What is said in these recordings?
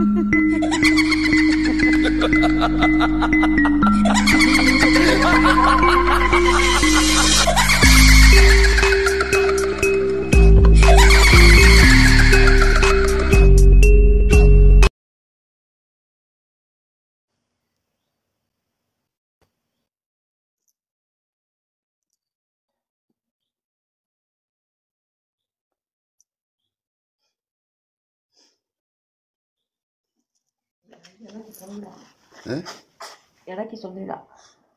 Il y en a qui sont venus là. Hein? Il y en a qui sont venus là.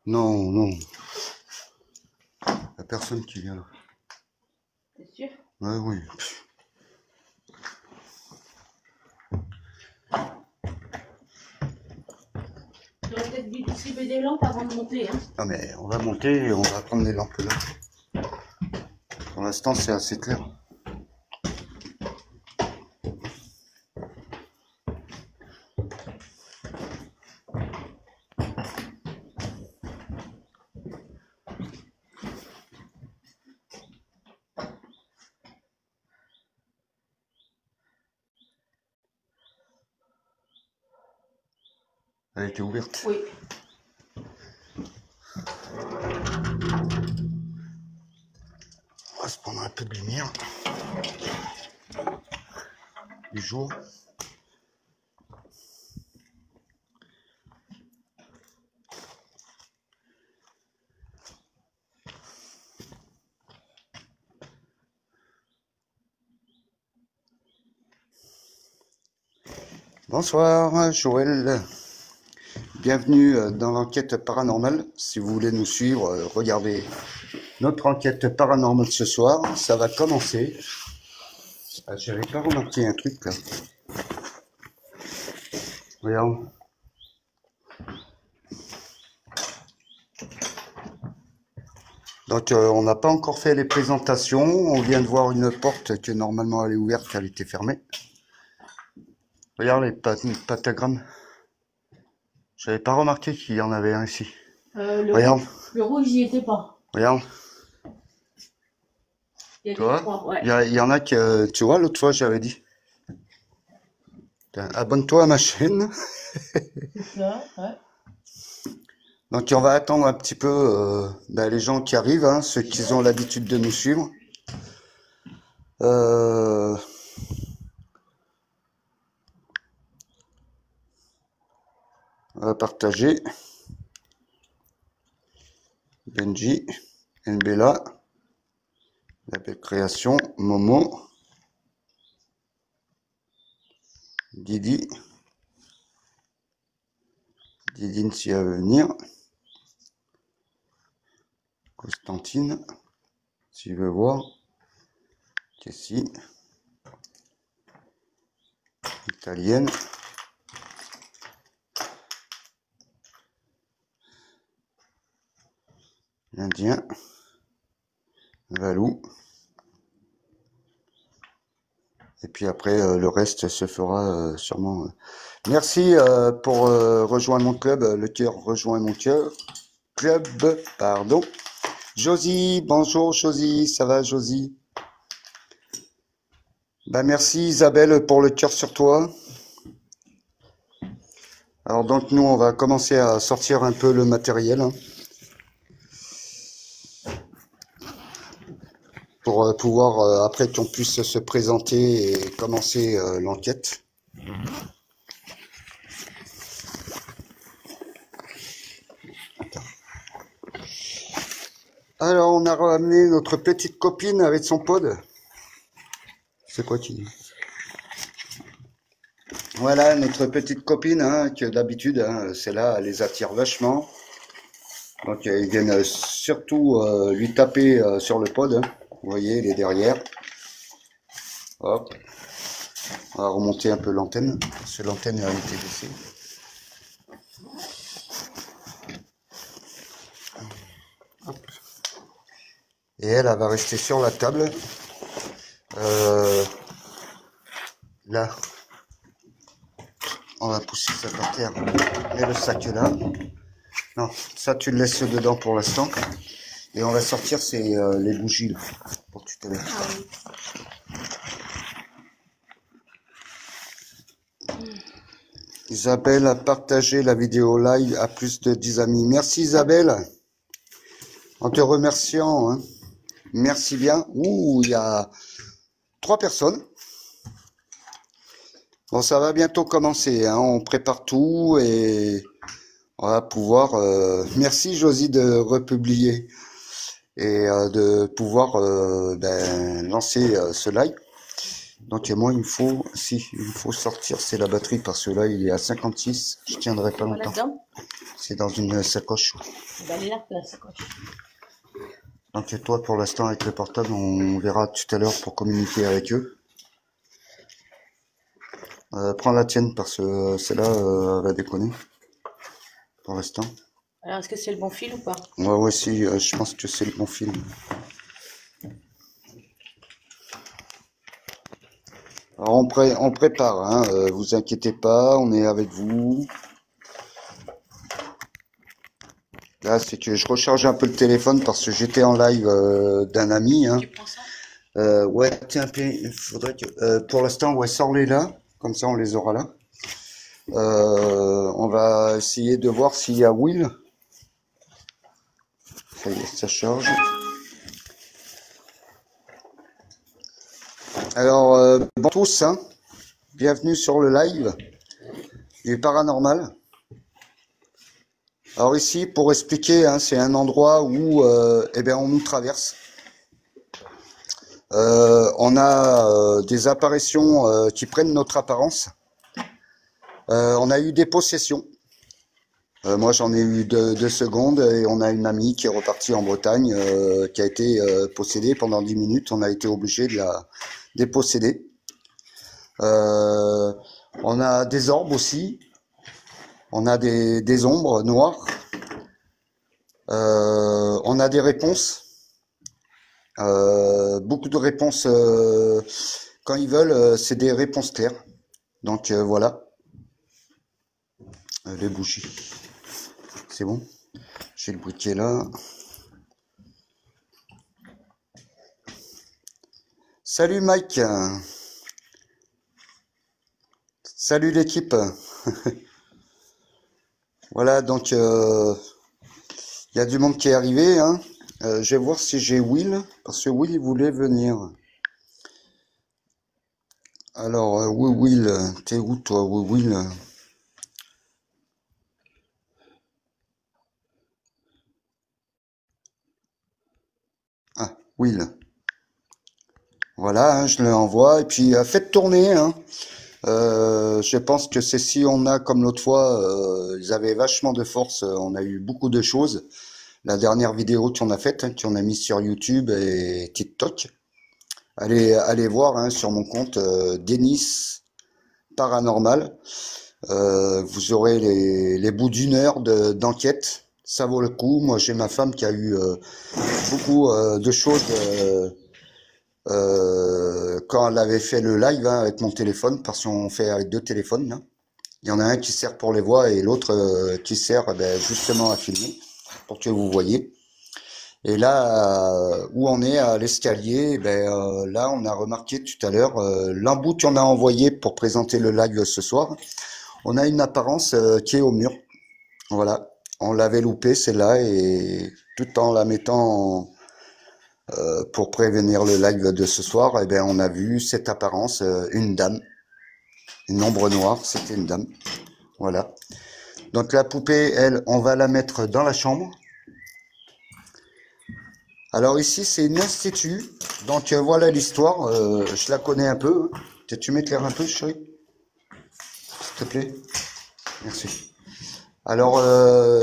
Non, non. Il n'y a personne qui vient là. T'es sûr? Ouais, oui. J'aurais peut-être dû distribuer des lampes avant de monter. Hein. Ah mais on va monter et on va prendre les lampes là. Pour l'instant c'est assez clair. Elle était ouverte. Oui. On va se prendre un peu de lumière. Du jour. Bonsoir Joël. Bienvenue dans l'enquête paranormale. Si vous voulez nous suivre, regardez notre enquête paranormale ce soir. Ça va commencer. Ah, j'avais pas remarqué un truc là. Regarde. Donc on n'a pas encore fait les présentations. On vient de voir une porte que normalement elle est ouverte, elle était fermée. Regarde les pentagrammes. J'avais pas remarqué qu'il y en avait un ici. Regarde. Le rouge, j'y étais pas. Regarde. Il y a Tu vois, des trois, ouais. il y en a que, tu vois, l'autre fois j'avais dit. Abonne-toi à ma chaîne. C'est ça, ouais. Donc on va attendre un petit peu les gens qui arrivent, hein, ceux qui ont l'habitude de nous suivre. On va partager. Benji, Nbella, la belle création, Momo, Didi, Didine s'il va venir, Constantine, s'il veut voir, Cassie, Italienne, l'Indien, Valou, et puis après le reste se fera sûrement. Merci pour rejoindre mon club, le cœur rejoint mon cœur, club, pardon. Josie, bonjour Josie, ça va Josie? Merci Isabelle pour le cœur sur toi. Alors donc nous on va commencer à sortir un peu le matériel hein, pour pouvoir après qu'on puisse se présenter et commencer l'enquête. Alors on a ramené notre petite copine avec son pod. C'est quoi qui dit? Voilà notre petite copine hein, que d'habitude hein, celle-là elle les attire vachement. Donc ils viennent surtout lui taper sur le pod. Hein. Vous voyez, il est derrière. Hop. On va remonter un peu l'antenne. Parce que l'antenne a été baissée. Hop. Et elle va rester sur la table. Là. On va pousser ça par terre. Et le sac là. Non, ça tu le laisses dedans pour l'instant. Et on va sortir les bougies là, pour tout à l'heure. Ah oui. Isabelle a partagé la vidéo live à plus de 10 amis. Merci Isabelle, en te remerciant. Hein. Merci bien. Ouh, il y a 3 personnes. Bon, ça va bientôt commencer. Hein. On prépare tout et on va pouvoir... Merci Josie de republier et de pouvoir lancer ce live. Donc moi il me faut, sortir, c'est la batterie parce que là il est à 56, je tiendrai pas longtemps. C'est dans une sacoche. La sacoche. Donc toi pour l'instant avec le portable, on verra tout à l'heure pour communiquer avec eux. Prends la tienne parce que celle-là va déconner pour l'instant. Alors est-ce que c'est le bon fil ou pas? Ouais si, je pense que c'est le bon fil. Alors on prépare, hein, vous inquiétez pas, on est avec vous. Là, c'est que je recharge un peu le téléphone parce que j'étais en live d'un ami. Hein. Tu prends ça? Ouais, tiens, il faudrait que... pour l'instant, ouais, sors-les là, comme ça on les aura là. On va essayer de voir s'il y a Will. Ça y est, ça charge. Alors, bon tous, hein, bienvenue sur le live du paranormal. Alors ici, pour expliquer, hein, c'est un endroit où on nous traverse. On a des apparitions qui prennent notre apparence. On a eu des possessions. Moi, j'en ai eu 2 secondes et on a une amie qui est repartie en Bretagne, qui a été possédée pendant 10 minutes. On a été obligé de la déposséder. On a des orbes aussi. On a des ombres noires. On a des réponses. Beaucoup de réponses. Quand ils veulent, c'est des réponses claires. Donc voilà. Les bougies. C'est bon. J'ai le briquet là. Salut Mike. Salut l'équipe. Voilà, donc il y a du monde qui est arrivé. Hein. Je vais voir si j'ai Will, parce que Will il voulait venir. Alors, Will, t'es où toi, Will? Ah, Will. Voilà, hein, je l'envoie. Et puis, faites tourner. Hein. Je pense que c'est si on a, comme l'autre fois, ils avaient vachement de force. On a eu beaucoup de choses. La dernière vidéo qu'on a faite, hein, qu'on a mise sur YouTube et TikTok. Allez voir hein, sur mon compte Denis Paranormal. Vous aurez les bouts d'1 heure d'enquête. Ça vaut le coup. Moi, j'ai ma femme qui a eu beaucoup de choses quand elle avait fait le live hein, avec mon téléphone, parce qu'on fait avec 2 téléphones. Hein. Il y en a un qui sert pour les voix et l'autre qui sert justement à filmer, pour que vous voyez. Et là, où on est à l'escalier, là, on a remarqué tout à l'heure l'embout qu'on a envoyé pour présenter le live ce soir. On a une apparence qui est au mur. Voilà, on l'avait loupé celle-là et tout en la mettant pour prévenir le live de ce soir, on a vu cette apparence, une dame, une ombre noire, c'était une dame. Voilà. Donc la poupée, elle, on va la mettre dans la chambre. Alors ici, c'est une institut. Donc voilà l'histoire. Je la connais un peu. Tu m'éclaires un peu, chérie? S'il te plaît. Merci. Alors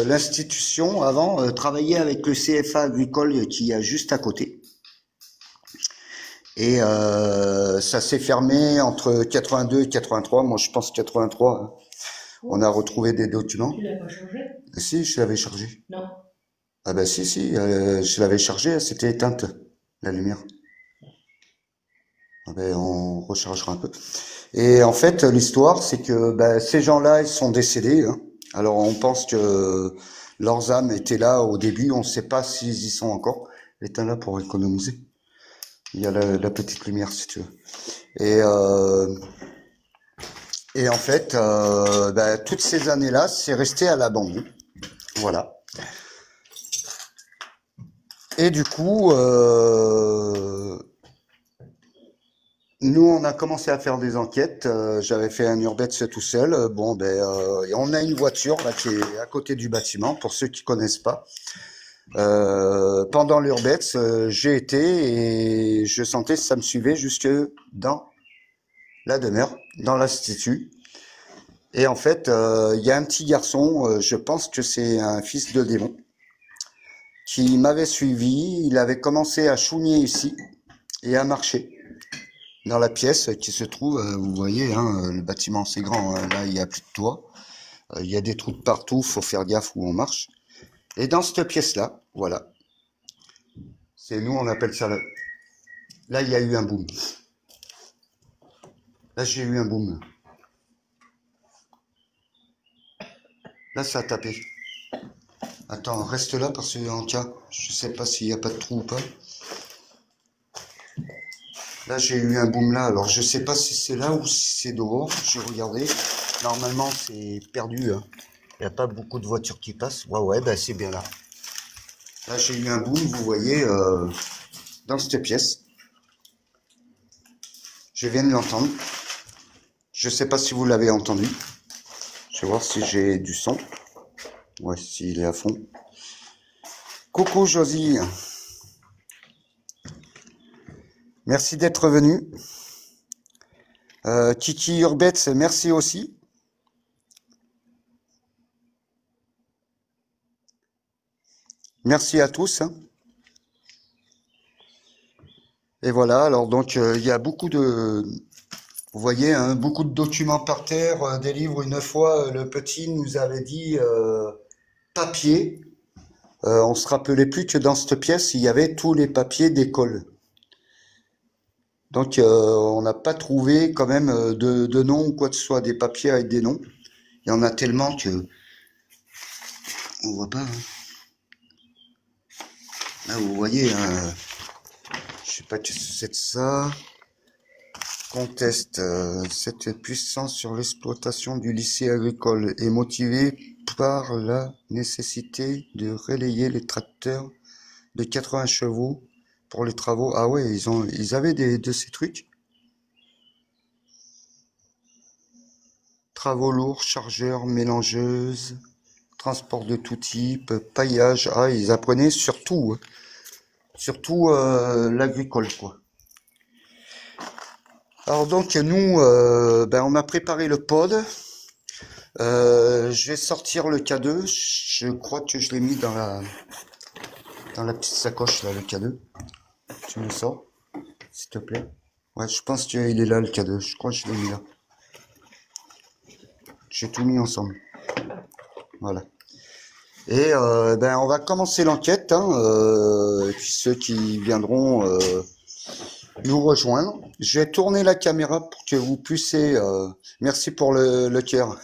l'institution, avant, travaillait avec le CFA agricole qui est juste à côté. Et ça s'est fermé entre 82 et 83. Moi, je pense 83. Hein. On a retrouvé des documents. Tu l'as pas changé? Si, je l'avais chargé. Non. Ah bah si, je l'avais chargé, c'était éteinte, la lumière. Ah ben, on rechargera un peu. Et en fait, l'histoire, c'est que ces gens-là, ils sont décédés. Hein. Alors, on pense que leurs âmes étaient là au début. On ne sait pas s'ils y sont encore. Éteins là pour économiser. Il y a la petite lumière, si tu veux. Et Et en fait, toutes ces années-là, c'est resté à l'abandon. Voilà. Et du coup, nous, on a commencé à faire des enquêtes. J'avais fait un urbex tout seul. Et on a une voiture là qui est à côté du bâtiment. Pour ceux qui connaissent pas, pendant l'urbex, j'ai été et je sentais que ça me suivait jusque dans la demeure, dans l'institut. Et en fait, il y a un petit garçon. Je pense que c'est un fils de démon qui m'avait suivi. Il avait commencé à chougner ici et à marcher dans la pièce qui se trouve, vous voyez, hein, le bâtiment c'est grand, hein, là il n'y a plus de toit, il y a des trous de partout, faut faire gaffe où on marche. Et dans cette pièce-là, voilà, c'est nous on appelle ça là il y a eu un boom. Là j'ai eu un boom. Là ça a tapé. Attends, reste là parce que en cas, je sais pas s'il n'y a pas de trou ou pas. Là, j'ai eu un boom là. Alors, je sais pas si c'est là ou si c'est dehors. J'ai regardé. Normalement, c'est perdu. Hein. Il n'y a pas beaucoup de voitures qui passent. Ouais, ben c'est bien là. Là, j'ai eu un boom, vous voyez, dans cette pièce. Je viens de l'entendre. Je sais pas si vous l'avez entendu. Je vais voir si j'ai du son. Ouais, s'il est à fond. Coucou Josie. Merci d'être venu. Kiki Urbex, merci aussi. Merci à tous. Hein. Et voilà, alors donc il y a beaucoup de, vous voyez, hein, beaucoup de documents par terre, des livres. Une fois, le petit nous avait dit papier. On se rappelait plus que dans cette pièce, il y avait tous les papiers d'école. Donc on n'a pas trouvé quand même de nom ou quoi que ce soit, des papiers avec des noms. Il y en a tellement que on voit pas. Hein. Là, vous voyez, hein, je sais pas que c'est de ça. Conteste cette puissance sur l'exploitation du lycée agricole est motivée par la nécessité de relayer les tracteurs de 80 chevaux pour les travaux. Ah ouais, ils avaient de ces trucs. Travaux lourds, chargeurs, mélangeuses, transport de tout type, paillage. Ah, ils apprenaient surtout, hein. Surtout l'agricole, quoi. Alors donc nous, on a préparé le pod. Je vais sortir le K2. Je crois que je l'ai mis dans la petite sacoche là, le K2. Tu me le sors, s'il te plaît. Ouais, je pense qu'il est là le K2. Je crois que je l'ai mis là. J'ai tout mis ensemble. Voilà. Et on va commencer l'enquête. Hein, et puis ceux qui viendront nous rejoindre. Je vais tourner la caméra pour que vous puissiez. Merci pour le cœur.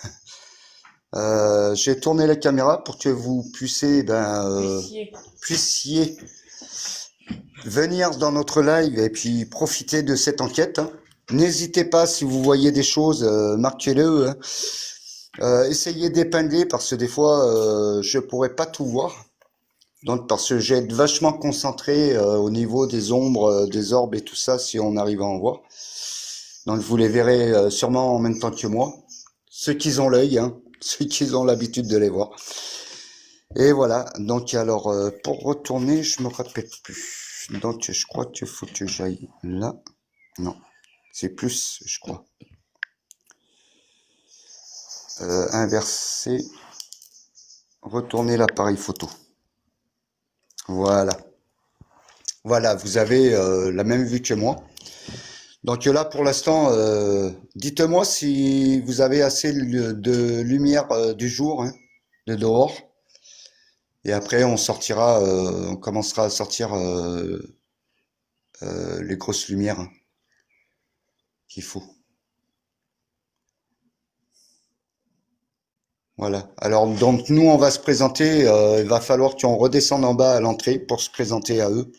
J'ai tourné la caméra pour que vous puissiez venir dans notre live et puis profiter de cette enquête. Hein. N'hésitez pas si vous voyez des choses, marquez-le. Hein. Essayez d'épingler parce que des fois je pourrais pas tout voir. Donc parce que j'ai être vachement concentré au niveau des ombres, des orbes et tout ça si on arrive à en voir. Donc vous les verrez sûrement en même temps que moi. Ceux qui ont l'œil, hein, ceux qui ont l'habitude de les voir. Et voilà, donc alors pour retourner, je me rappelle plus. Donc je crois qu'il faut que j'aille là. Non, c'est plus, je crois. Inverser, retourner l'appareil photo. Voilà. Voilà, vous avez la même vue que moi. Donc là, pour l'instant, dites-moi si vous avez assez de lumière du jour, hein, de dehors. Et après, on commencera à sortir les grosses lumières hein, qu'il faut. Voilà. Alors, donc, nous, on va se présenter. Il va falloir qu'on redescende en bas à l'entrée pour se présenter à eux.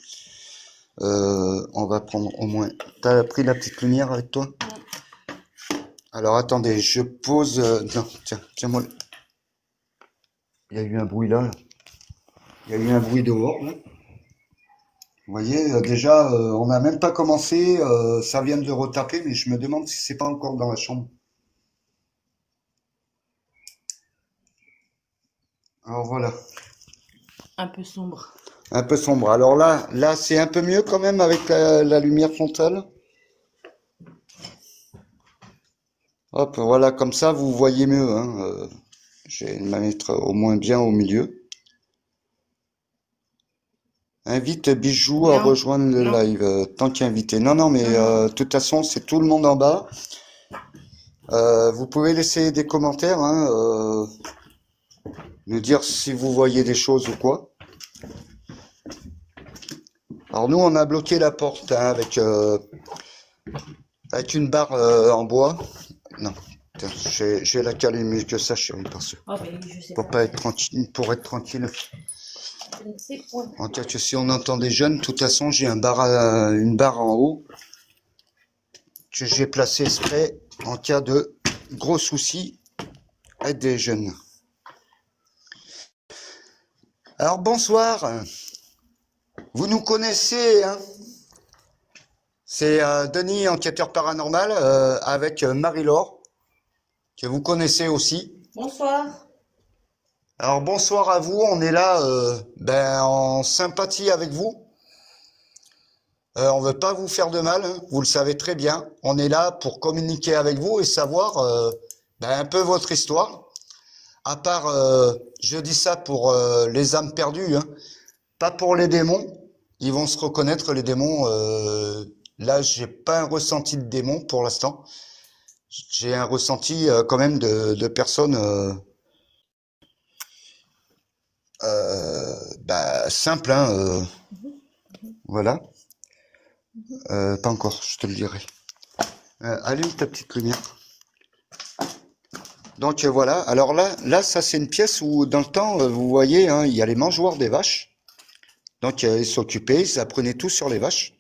On va prendre au moins... T'as pris la petite lumière avec toi? Alors attendez, je pose... non, tiens, tiens-moi. Il y a eu un bruit là. Il y a eu un bruit dehors, là. Vous voyez, déjà, on n'a même pas commencé. Ça vient de retaper, mais je me demande si c'est pas encore dans la chambre. Alors voilà, Un peu sombre. un peu sombre. Alors là, c'est un peu mieux quand même avec la lumière frontale. Hop, voilà, comme ça, vous voyez mieux, hein. Je vais me mettre au moins bien au milieu. Invite Bijou à Non, rejoindre le non, live, tant qu'invité. Non, non, mais non, non. de toute façon, c'est tout le monde en bas. Vous pouvez laisser des commentaires, hein, nous dire si vous voyez des choses ou quoi. Alors nous, on a bloqué la porte hein, avec une barre en bois. Non, tiens, je vais la caler mieux que ça, chérie, parce que Oh, ben, je sais pour pas. pas être tranquille, pour être tranquille. Je ne sais point. En cas que si on entend des jeunes, de toute façon, j'ai une barre en haut que j'ai placée exprès en cas de gros soucis avec des jeunes. Alors bonsoir, vous nous connaissez, hein? C'est Denis, enquêteur paranormal, avec Marie-Laure, que vous connaissez aussi. Bonsoir. Alors bonsoir à vous, on est là en sympathie avec vous. On veut pas vous faire de mal, hein, vous le savez très bien. On est là pour communiquer avec vous et savoir un peu votre histoire. À part, je dis ça pour les âmes perdues, hein, pas pour les démons. Ils vont se reconnaître les démons. Là, j'ai pas un ressenti de démon pour l'instant. J'ai un ressenti quand même de personnes simples, hein, voilà. Pas encore, je te le dirai. Allume ta petite lumière. Donc voilà. Alors là, ça c'est une pièce où dans le temps, vous voyez, hein, il y a les mangeoires des vaches. Donc ils s'occupaient, ils apprenaient tout sur les vaches.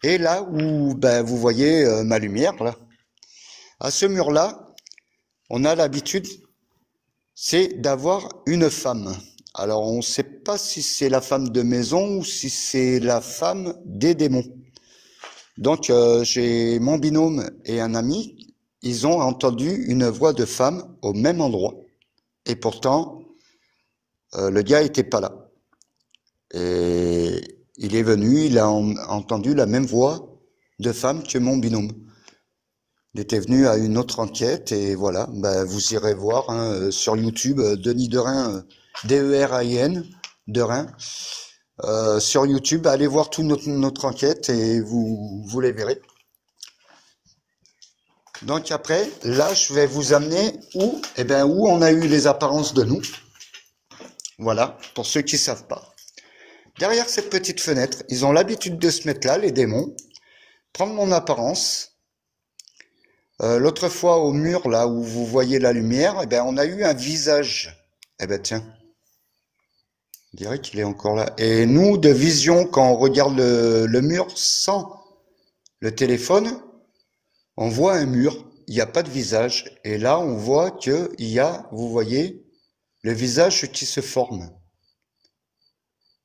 Et là où vous voyez ma lumière là, à ce mur-là, on a l'habitude, c'est d'avoir une femme. Alors on ne sait pas si c'est la femme de maison ou si c'est la femme des démons. Donc j'ai mon binôme et un ami, ils ont entendu une voix de femme au même endroit. Et pourtant, le gars était pas là. Et il est venu, il a entendu la même voix de femme que mon binôme. Il était venu à une autre enquête et voilà, vous irez voir hein, sur YouTube Denis Derain, D-E-R-A-I-N, Derain. Sur YouTube, allez voir toute notre enquête et vous les verrez. Donc après, là, je vais vous amener où, où on a eu les apparences de nous. Voilà, pour ceux qui savent pas. Derrière cette petite fenêtre, ils ont l'habitude de se mettre là, les démons, prendre mon apparence. L'autre fois au mur là où vous voyez la lumière, on a eu un visage. Tiens, on dirait qu'il est encore là. Et nous, de vision, quand on regarde le mur sans le téléphone, on voit un mur, il n'y a pas de visage. Et là, on voit qu'il y a, vous voyez, le visage qui se forme.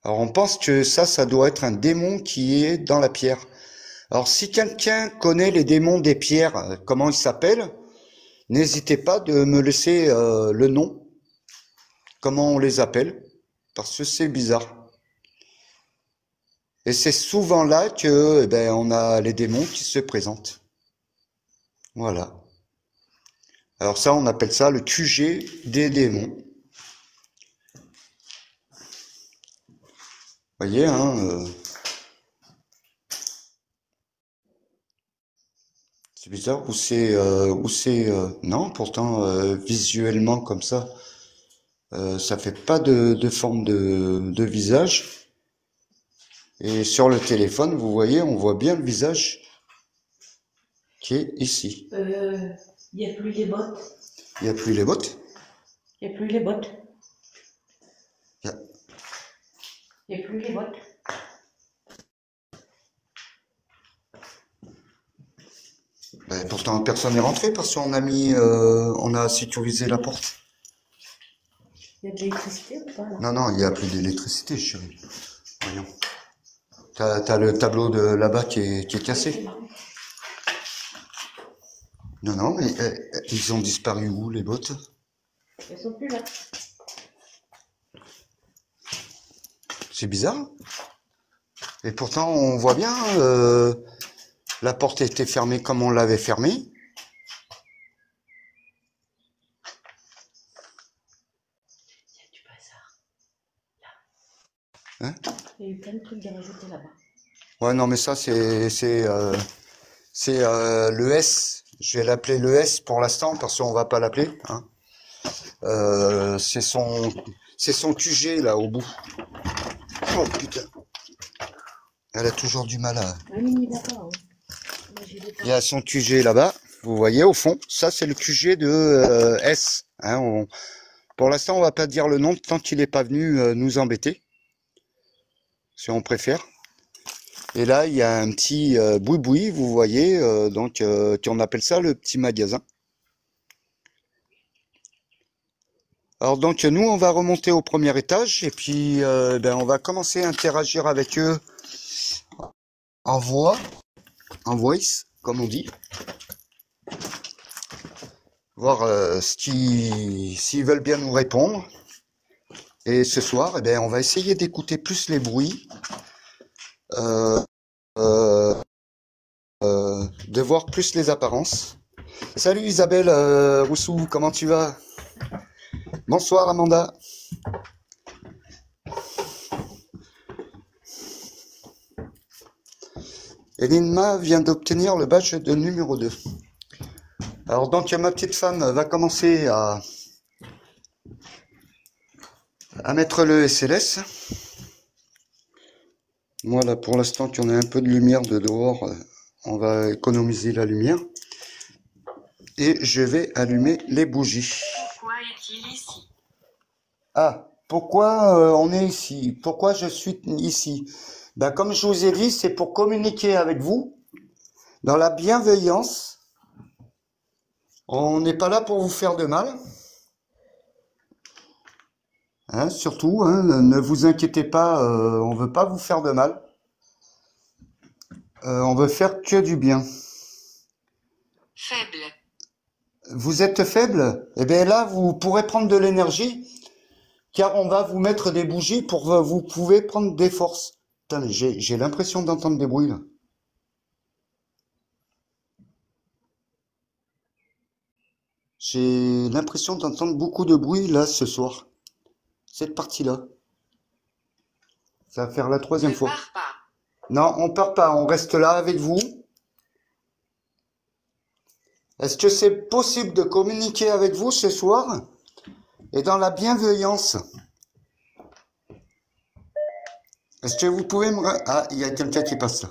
Alors on pense que ça doit être un démon qui est dans la pierre. Alors si quelqu'un connaît les démons des pierres, comment ils s'appellent, n'hésitez pas de me laisser le nom, comment on les appelle, parce que c'est bizarre. Et c'est souvent là que on a les démons qui se présentent. Voilà. Alors ça, on appelle ça le QG des démons. Vous voyez, hein, c'est bizarre, non, pourtant, visuellement comme ça fait pas de forme de visage. Et sur le téléphone, vous voyez, on voit bien le visage qui est ici. Il n'y a plus les bottes. Il n'y a plus les bottes. Il n'y a plus les bottes. Il y a- Il n'y a plus les bottes. pourtant personne n'est rentré parce qu'on a on a sécurisé la porte. Il y a de l'électricité ou pas là? Non, non, il n'y a plus d'électricité, chérie. Voyons. T'as le tableau de là-bas qui est cassé. Non, non, mais ils ont disparu où, les bottes? Elles sont plus là. C'est bizarre. Et pourtant, on voit bien, la porte était fermée comme on l'avait fermée. Il y a du bazar. Là. Hein? Il y a eu plein de trucs de rajouter là-bas. Ouais, non, mais ça, c'est le S. Je vais l'appeler le S pour l'instant, parce qu'on va pas l'appeler. Hein. C'est son QG, là, au bout. Oh, putain. Elle a toujours du mal à... Ah, mais il n'y va pas. Hein. Moi, j'y vais pas. Il y a son QG là-bas. Vous voyez, au fond. Ça, c'est le QG de S. Hein, pour l'instant, on va pas dire le nom tant qu'il n'est pas venu nous embêter. Si on préfère. Et là, il y a un petit boui-boui, vous voyez, donc on appelle ça le petit magasin. Alors donc nous, on va remonter au premier étage et puis on va commencer à interagir avec eux en voix, en voice, comme on dit. Voir s'ils veulent bien nous répondre. Et ce soir, on va essayer d'écouter plus les bruits. De voir plus les apparences. Salut Isabelle Roussou, comment tu vas? Bonsoir Amanda. Elinma vient d'obtenir le badge de numéro 2. Alors donc ma petite femme va commencer à mettre le SLS. Moi là pour l'instant qu'on a un peu de lumière de dehors, on va économiser la lumière. Et je vais allumer les bougies. Pourquoi est-il ici? Ah, pourquoi on est ici? Pourquoi je suis ici? Ben, comme je vous ai dit, c'est pour communiquer avec vous dans la bienveillance. On n'est pas là pour vous faire de mal. Hein, surtout, hein, ne vous inquiétez pas, on veut pas vous faire de mal. On veut faire que du bien. Faible. Vous êtes faible? Eh bien là, vous pourrez prendre de l'énergie, car on va vous mettre des bougies pour vous pouvez prendre des forces. Putain, j'ai l'impression d'entendre des bruits là. J'ai l'impression d'entendre beaucoup de bruit là ce soir. Cette partie-là. Ça va faire la troisième fois. Ne pars pas. Non, on part pas, on reste là avec vous. Est-ce que c'est possible de communiquer avec vous ce soir et dans la bienveillance? Est-ce que vous pouvez me... Ah, il y a quelqu'un qui passe là.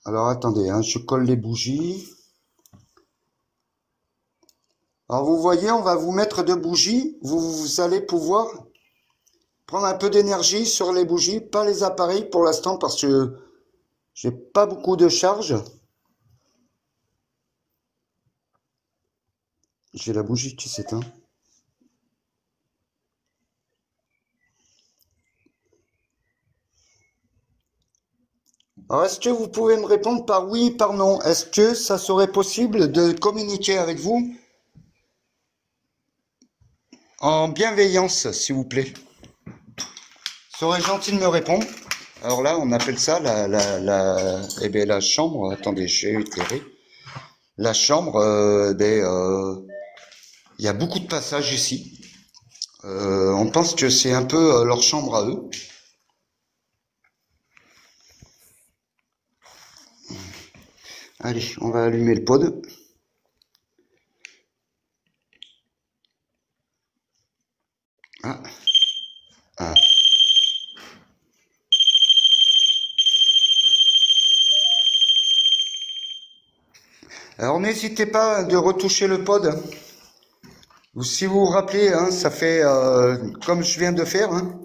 Alors attendez, hein, je colle les bougies. Alors vous voyez, on va vous mettre deux bougies. Vous allez pouvoir prendre un peu d'énergie sur les bougies, pas les appareils pour l'instant parce que j'ai pas beaucoup de charge. J'ai la bougie qui s'éteint. Alors, est-ce que vous pouvez me répondre par oui, par non? Est-ce que ça serait possible de communiquer avec vous en bienveillance, s'il vous plaît? Serait gentil de me répondre. Alors là, on appelle ça la chambre. Attendez, j'ai éclairé. La chambre, il y a beaucoup de passages ici. On pense que c'est un peu leur chambre à eux. Allez, on va allumer le pod. Ah. Ah. Alors n'hésitez pas de retoucher le pod. Si vous vous rappelez, hein, ça fait comme je viens de faire, hein,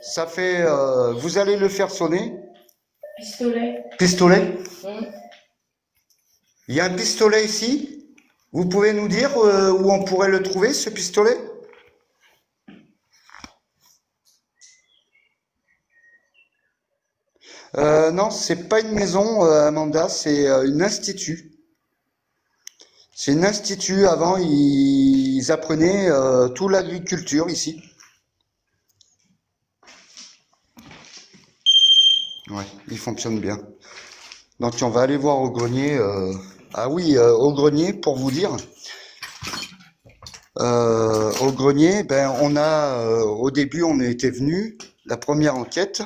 ça fait. Vous allez le faire sonner. Pistolet. Pistolet. Hum. Il y a un pistolet ici. Vous pouvez nous dire où on pourrait le trouver, ce pistolet? Non, c'est pas une maison, Amanda, c'est une institut. C'est une institut. Avant, ils apprenaient toute l'agriculture ici. Ouais, il fonctionne bien. Donc, on va aller voir au grenier. Ah oui, au grenier, pour vous dire. Au grenier, ben, on a, au début, on était venu, la première enquête,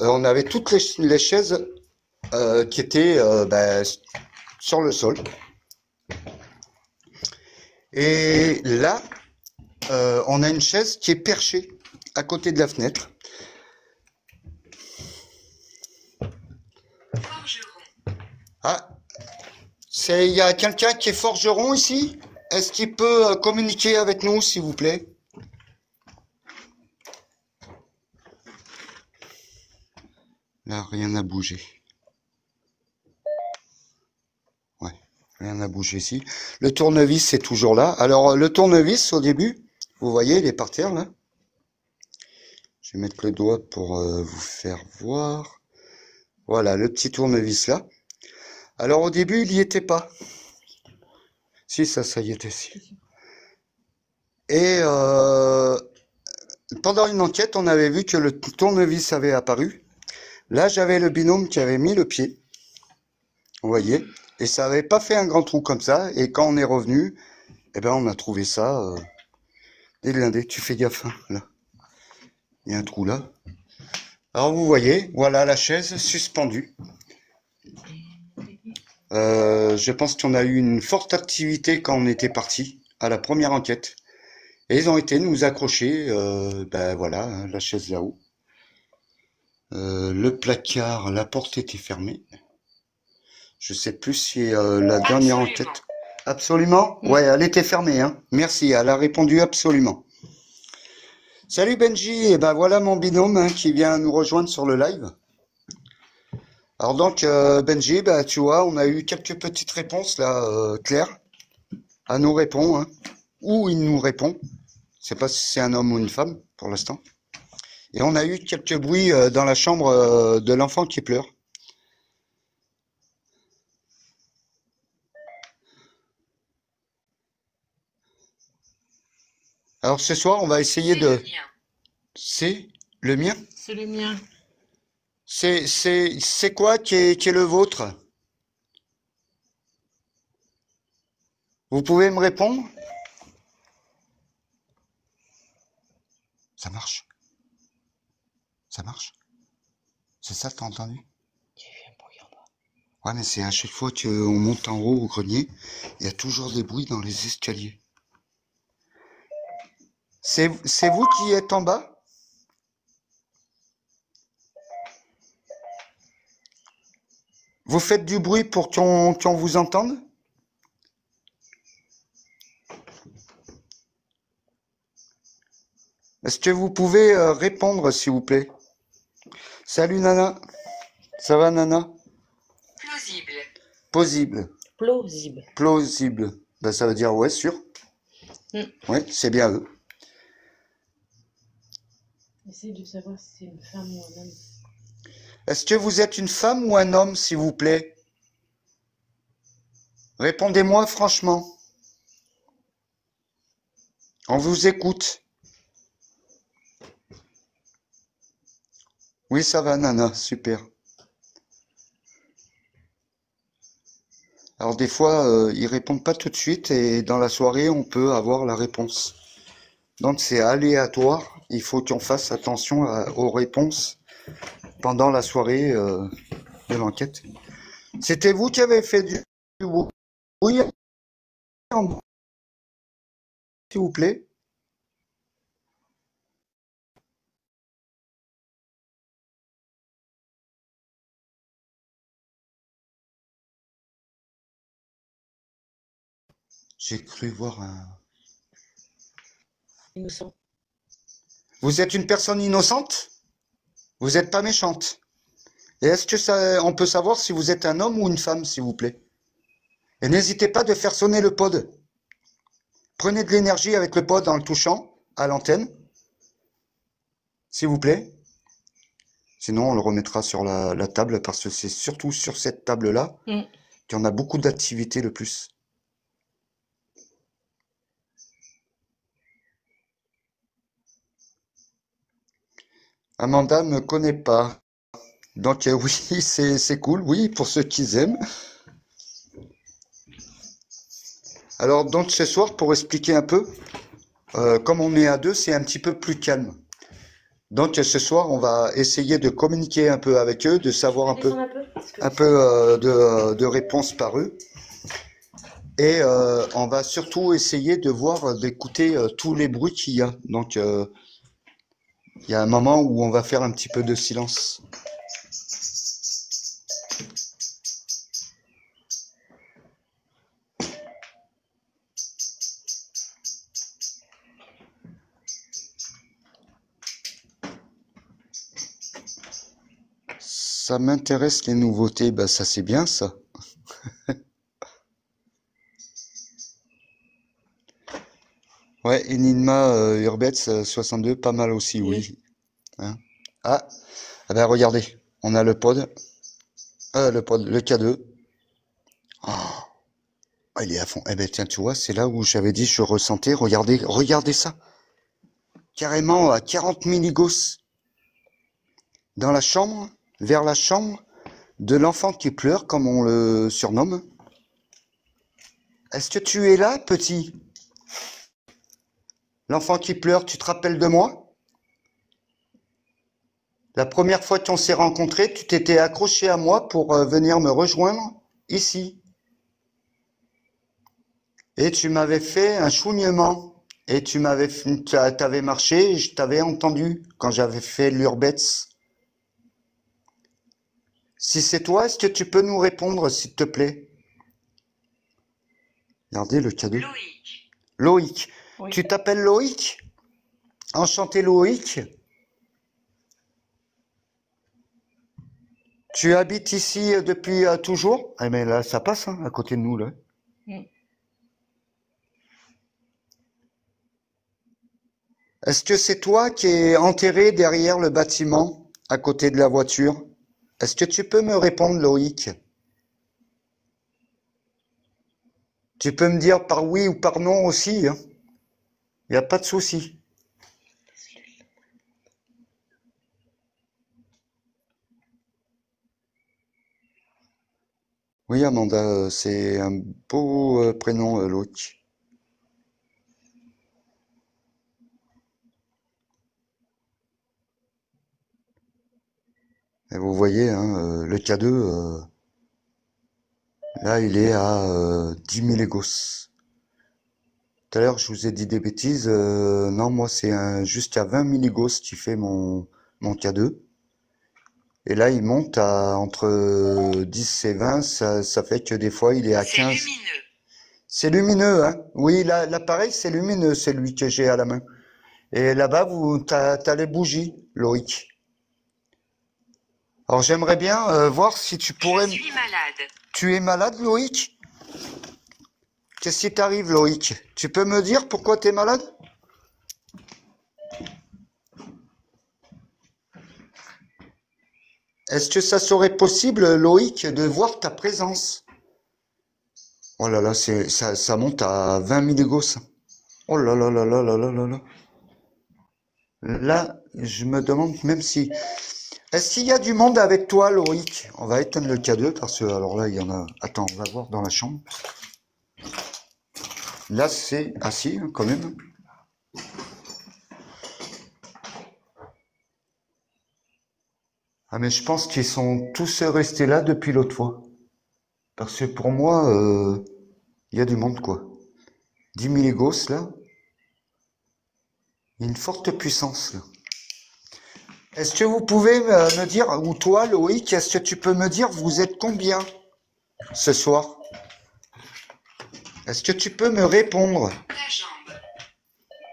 on avait toutes les chaises qui étaient ben, sur le sol. Et là, on a une chaise qui est perchée à côté de la fenêtre. Forgeron. Ah, il y a quelqu'un qui est forgeron ici? Est-ce qu'il peut communiquer avec nous, s'il vous plaît? Là, rien n'a bougé. Ouais, rien n'a bougé ici. Le tournevis est toujours là. Alors, le tournevis, au début, vous voyez, il est par terre, là. Je vais mettre le doigt pour vous faire voir. Voilà, le petit tournevis là. Alors, au début, il n'y était pas. Si, ça y était, si. Et pendant une enquête, on avait vu que le tournevis avait apparu. Là, j'avais le binôme qui avait mis le pied. Vous voyez? Et ça avait pas fait un grand trou comme ça. Et quand on est revenu, eh ben, on a trouvé ça déglindé. Tu fais gaffe, hein, là. Il y a un trou là. Alors, vous voyez, voilà la chaise suspendue. Je pense qu'on a eu une forte activité quand on était parti à la première enquête. Et ils ont été nous accrocher, ben voilà, hein, la chaise là-haut. Le placard, la porte était fermée. Je sais plus si la dernière Absolument. enquête. Absolument? Ouais, elle était fermée, hein. Merci, elle a répondu absolument. Salut Benji, et ben voilà mon binôme hein, qui vient nous rejoindre sur le live. Alors donc Benji, bah tu vois, on a eu quelques petites réponses là, Claire, à nous répond, hein. Ou il nous répond. Je sais pas si c'est un homme ou une femme pour l'instant. Et on a eu quelques bruits dans la chambre de l'enfant qui pleure. Alors ce soir, on va essayer C'est de... le mien. C'est le mien? C'est le mien. C'est quoi qui est le vôtre? Vous pouvez me répondre? Ça marche? Ça marche? C'est ça, t'as entendu? Ouais, mais c'est à chaque fois qu'on monte en haut au grenier, il y a toujours des bruits dans les escaliers. C'est vous qui êtes en bas? Vous faites du bruit pour qu'on vous entende? Est-ce que vous pouvez répondre, s'il vous plaît? Salut Nana. Ça va Nana? Plausible. Possible. Plausible. Plausible. Ben, ça veut dire ouais, sûr. Ouais, c'est bien eux. Essaye de savoir si c'est une femme ou un homme. Est-ce que vous êtes une femme ou un homme, s'il vous plaît? Répondez-moi franchement. On vous écoute. Oui, ça va, Nana, super. Alors des fois, ils répondent pas tout de suite et dans la soirée, on peut avoir la réponse. Donc c'est aléatoire. Il faut qu'on fasse attention aux réponses pendant la soirée de l'enquête. C'était vous qui avez fait du bruit, s'il vous plaît? J'ai cru voir un... Innocent. Vous êtes une personne innocente? Vous n'êtes pas méchante? Et est-ce que ça, on peut savoir si vous êtes un homme ou une femme, s'il vous plaît? Et n'hésitez pas de faire sonner le pod. Prenez de l'énergie avec le pod en le touchant à l'antenne, s'il vous plaît. Sinon, on le remettra sur la table parce que c'est surtout sur cette table-là qu'il y en a beaucoup d'activités le plus. Amanda me connaît pas. Donc oui, c'est cool, oui, pour ceux qui aiment. Alors donc ce soir, pour expliquer un peu, comme on est à deux, c'est un petit peu plus calme. Donc ce soir, on va essayer de communiquer un peu avec eux, de savoir un peu de réponses par eux. Et on va surtout essayer de voir, d'écouter tous les bruits qu'il y a. Donc il y a un moment où on va faire un petit peu de silence. Ça m'intéresse les nouveautés, bah ça c'est bien ça. Ouais, Enigma Urbex 62, pas mal aussi, oui. Hein. Ah, ah ben regardez, on a le pod, le K2. Oh, ah, il est à fond. Eh ben tiens, tu vois, c'est là où j'avais dit je ressentais. Regardez ça. Carrément à 40 milligauss dans la chambre, vers la chambre de l'enfant qui pleure, comme on le surnomme. Est-ce que tu es là, petit? L'enfant qui pleure, tu te rappelles de moi? La première fois qu'on s'est rencontrés, tu t'étais accroché à moi pour venir me rejoindre ici. Et tu m'avais fait un chouignement. Et t'avais marché et je t'avais entendu quand j'avais fait l'urbex. Si c'est toi, est-ce que tu peux nous répondre, s'il te plaît? Regardez le cadeau. Loïc. Loïc. Oui. Tu t'appelles Loïc? Enchanté Loïc. Tu habites ici depuis toujours? Eh mais là, ça passe, hein, à côté de nous, là. Est-ce que c'est toi qui es enterré derrière le bâtiment, à côté de la voiture? Est-ce que tu peux me répondre, Loïc? Tu peux me dire par oui ou par non aussi, hein? Il n'y a pas de souci. Oui, Amanda, c'est un beau prénom, Loïc. Et vous voyez, hein, le K2, là, il est à 10 millégauss. Tout à l'heure, je vous ai dit des bêtises. Non, moi, c'est juste à 20 millégauss qui fait mon K2. Et là, il monte à entre 10 et 20. Ça fait que des fois, il est à 15. C'est lumineux. C'est lumineux, hein? Oui, l'appareil, c'est lumineux, c'est lui que j'ai à la main. Et là-bas, t'as les bougies, Loïc. Alors, j'aimerais bien voir si tu pourrais... Je suis malade. Tu es malade, Loïc? Qu'est-ce qui t'arrive, Loïc? Tu peux me dire pourquoi tu es malade? Est-ce que ça serait possible, Loïc, de voir ta présence? Oh là là, ça monte à 20 millégauss. Oh là là là là là là là là. Là, je me demande même si... Est-ce qu'il y a du monde avec toi, Loïc? On va éteindre le K2 parce que, alors là, il y en a... Attends, on va voir dans la chambre. Là, c'est assis, quand même. Ah, mais je pense qu'ils sont tous restés là depuis l'autre fois. Parce que pour moi, il y a du monde, quoi. 10 millégauss, là. Il y a une forte puissance, là. Est-ce que vous pouvez me dire, ou toi, Loïc, est-ce que tu peux me dire, vous êtes combien ce soir? Est-ce que tu peux me répondre? Ta jambe.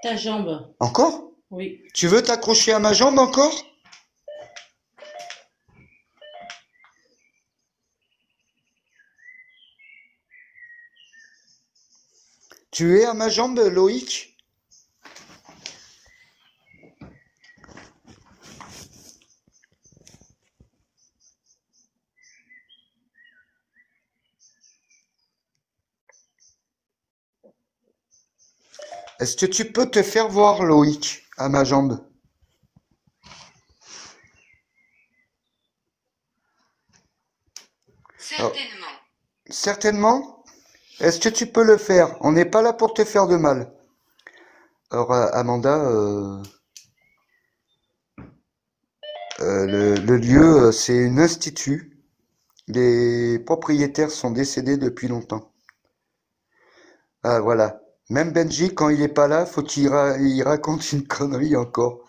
Ta jambe. Encore? Oui. Tu veux t'accrocher à ma jambe encore? Tu es à ma jambe, Loïc? Est-ce que tu peux te faire voir, Loïc, à ma jambe? Certainement. Certainement. Est-ce que tu peux le faire? On n'est pas là pour te faire de mal. Alors, Amanda, le lieu, c'est un institut. Les propriétaires sont décédés depuis longtemps. Ah, voilà. Même Benji, quand il est pas là, faut il raconte une connerie encore.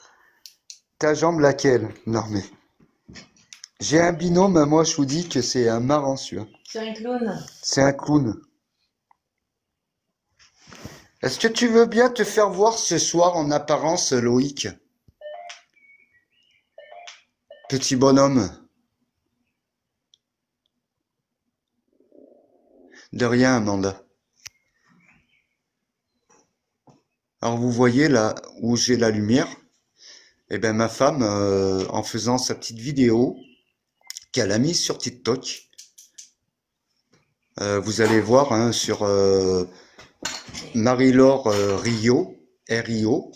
Ta jambe laquelle? Non mais... J'ai un binôme, moi je vous dis que c'est un marrant celui-là. C'est un clown. C'est un clown. Est-ce que tu veux bien te faire voir ce soir en apparence, Loïc? Petit bonhomme. De rien, Amanda. Alors vous voyez là où j'ai la lumière, eh ben ma femme, en faisant sa petite vidéo qu'elle a mise sur TikTok, vous allez voir hein, sur Marie-Laure Rio, R-I-O,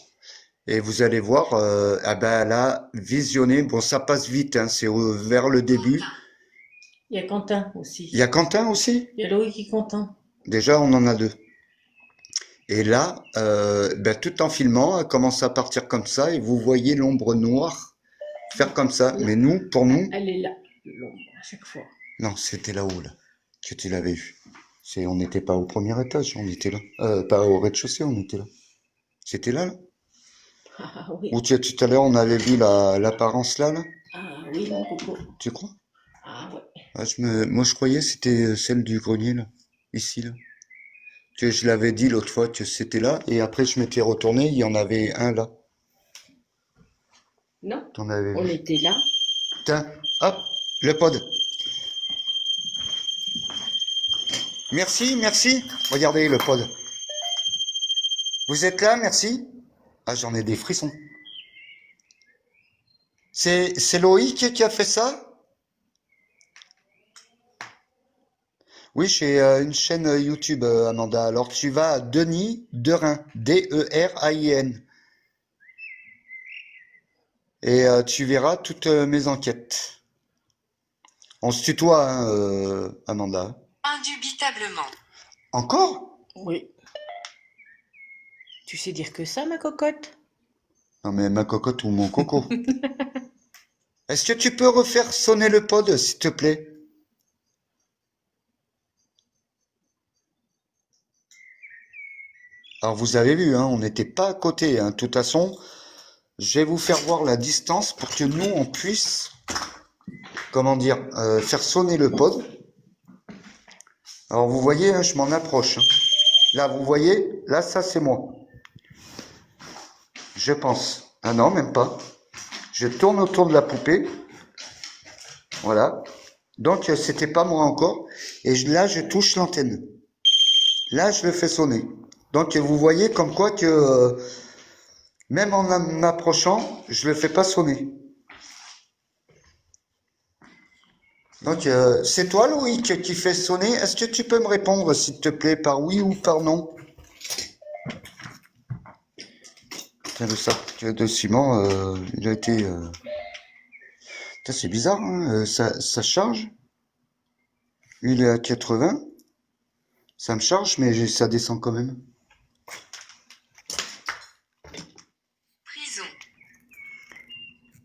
et vous allez voir, ah ben elle a visionné, bon ça passe vite, hein, c'est vers le début. Il y a Quentin aussi. Il y a Quentin aussi? Il y a Loïc et Quentin. Déjà on en a deux. Et là, ben, tout en filmant, elle commence à partir comme ça, et vous voyez l'ombre noire faire comme ça. Mais nous, pour nous... Elle est là, l'ombre, à chaque fois. Non, c'était là-haut, là, que tu l'avais vu. On n'était pas au premier étage, on était là. Pas au rez-de-chaussée, on était là. C'était là, là. Ah oui. Ou tout à l'heure, on avait vu l'apparence là, là. Ah oui, mon coco. Tu crois? Ah ouais. Ah, moi, je croyais que c'était celle du grenier, là. Ici, là. Que je l'avais dit l'autre fois que c'était là, et après, je m'étais retourné, il y en avait un là. Non, T'en avais on vu. était là. Tiens, hop, le pod. Merci, merci. Regardez le pod. Vous êtes là, merci. Ah, j'en ai des frissons. C'est Loïc qui a fait ça? Oui, j'ai une chaîne YouTube, Amanda. Alors, tu vas à Denis Derain, D-E-R-A-I-N. Et tu verras toutes mes enquêtes. On se tutoie, hein, Amanda. Indubitablement. Encore? Oui. Tu sais dire que ça, ma cocotte? Non, mais ma cocotte ou mon coco. Est-ce que tu peux refaire sonner le pod, s'il te plaît? Alors, vous avez vu, hein, on n'était pas à côté. Hein. De toute façon, je vais vous faire voir la distance pour que nous, on puisse, comment dire, faire sonner le pod. Alors, vous voyez, hein, je m'en approche. Hein. Là, vous voyez, là, ça, c'est moi. Je pense. Ah non, même pas. Je tourne autour de la poupée. Voilà. Donc, c'était pas moi encore. Et là, je touche l'antenne. Là, je le fais sonner. Donc, vous voyez comme quoi que même en m'approchant, je le fais pas sonner. Donc, c'est toi, Loïc, qui fait sonner. Est-ce que tu peux me répondre, s'il te plaît, par oui ou par non? Tiens, le sac de ciment, il a été... C'est bizarre, hein, ça charge. Il est à 80. Ça me charge, mais ça descend quand même. Prison.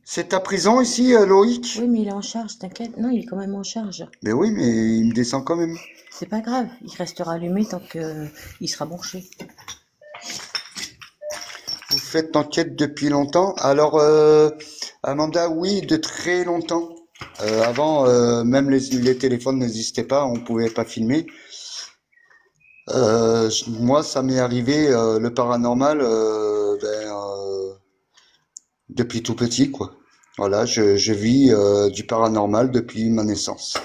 C'est ta prison ici, Loïc? Oui, mais il est en charge, t'inquiète. Non, il est quand même en charge. Mais oui, mais il me descend quand même. C'est pas grave, il restera allumé tant qu'il sera branché. Vous faites l'enquête depuis longtemps? Alors, Amanda, oui, de très longtemps. Avant, même les téléphones n'existaient pas, on pouvait pas filmer. Moi, ça m'est arrivé le paranormal depuis tout petit, quoi. Voilà, je vis du paranormal depuis ma naissance.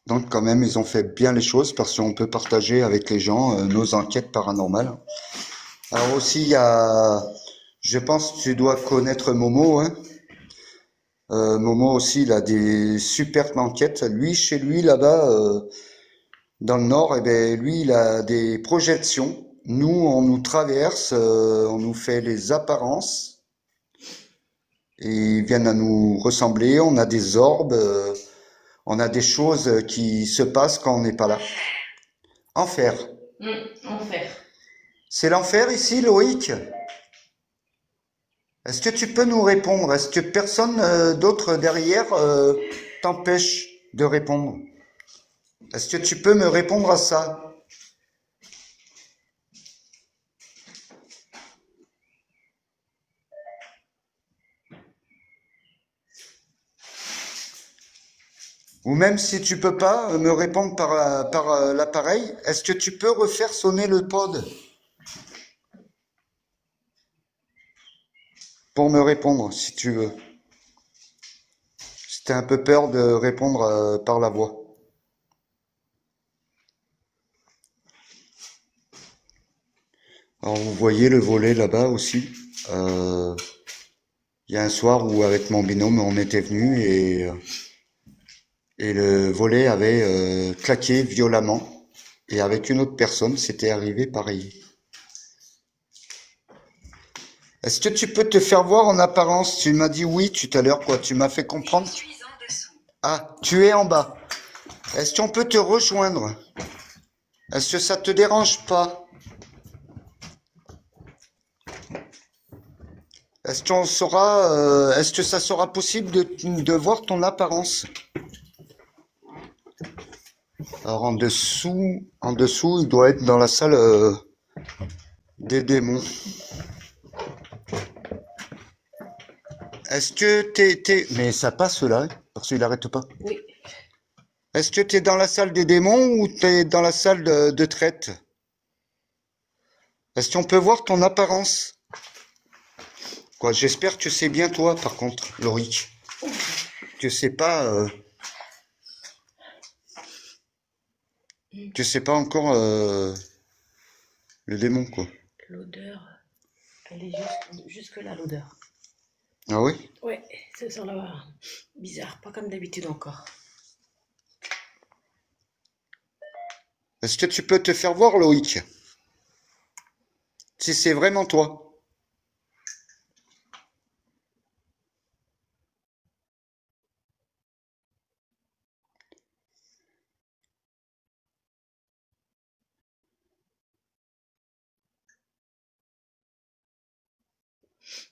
Donc quand même, ils ont fait bien les choses parce qu'on peut partager avec les gens nos enquêtes paranormales. Alors aussi, il y a, je pense que tu dois connaître Momo, hein. Momo aussi, il a des superbes enquêtes. Lui, chez lui, là-bas, dans le nord, eh ben, lui, il a des projections. Nous, on nous traverse, on nous fait les apparences et ils viennent à nous ressembler. On a des orbes, on a des choses qui se passent quand on n'est pas là. Enfer. Enfer. C'est l'enfer ici, Loïc? Est-ce que tu peux nous répondre? Est-ce que personne d'autre derrière t'empêche de répondre? Est-ce que tu peux me répondre à ça? Ou même si tu peux pas me répondre par l'appareil, est-ce que tu peux refaire sonner le pod pour me répondre, si tu veux? J'étais un peu peur de répondre par la voix. Alors vous voyez le volet là-bas aussi. Euh, Il y a un soir où avec mon binôme on était venu et le volet avait claqué violemment. Et avec une autre personne, c'était arrivé pareil. Est-ce que tu peux te faire voir en apparence? Tu m'as dit oui tout à l'heure, quoi. Tu m'as fait Je comprendre. suis en dessous. Ah, tu es en bas. Est-ce qu'on peut te rejoindre? Est-ce que ça te dérange pas? Est-ce que ça sera possible de voir ton apparence? Alors en dessous, il doit être dans la salle des démons. Est-ce que mais ça passe là, hein, parce qu'il arrête pas. Oui. Est-ce que t'es dans la salle des démons ou t'es dans la salle de traite? Est-ce qu'on peut voir ton apparence? Quoi, j'espère que c'est bien toi, par contre, Loïc. Que c'est pas encore le démon, quoi. L'odeur, elle est jusque là, l'odeur. Ah oui? Ouais, ça sent là bizarre, pas comme d'habitude encore. Est-ce que tu peux te faire voir, Loïc? Si c'est vraiment toi.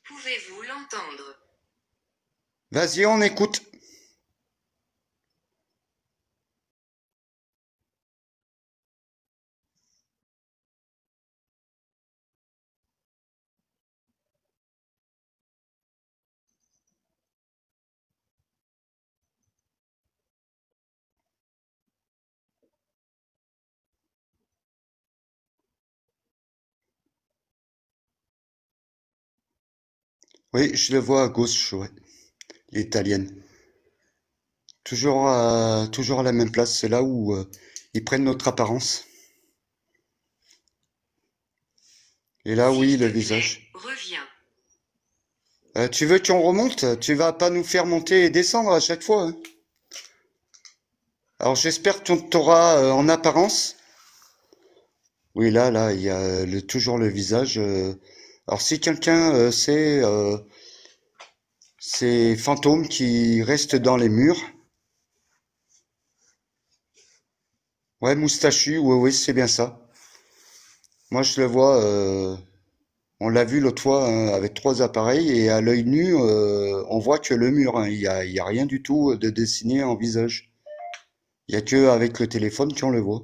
Pouvez-vous l'entendre? Vas-y, on écoute. Oui, je le vois à gauche, ouais. L'italienne. Toujours à la même place. C'est là où ils prennent notre apparence. Et là, oui, S'il le te plaît, visage. reviens. Tu veux qu'on remonte? Tu vas pas nous faire monter et descendre à chaque fois, hein. Alors j'espère qu'on t'aura en apparence. Oui, là, il y a toujours le visage. Alors si quelqu'un sait ces fantômes qui restent dans les murs. Ouais, moustachu, oui, oui, c'est bien ça. Moi, je le vois, on l'a vu l'autre fois hein, avec trois appareils et à l'œil nu, on voit que le mur, hein, il y a rien du tout de dessiné en visage. Il y a que avec le téléphone qu'on le voit.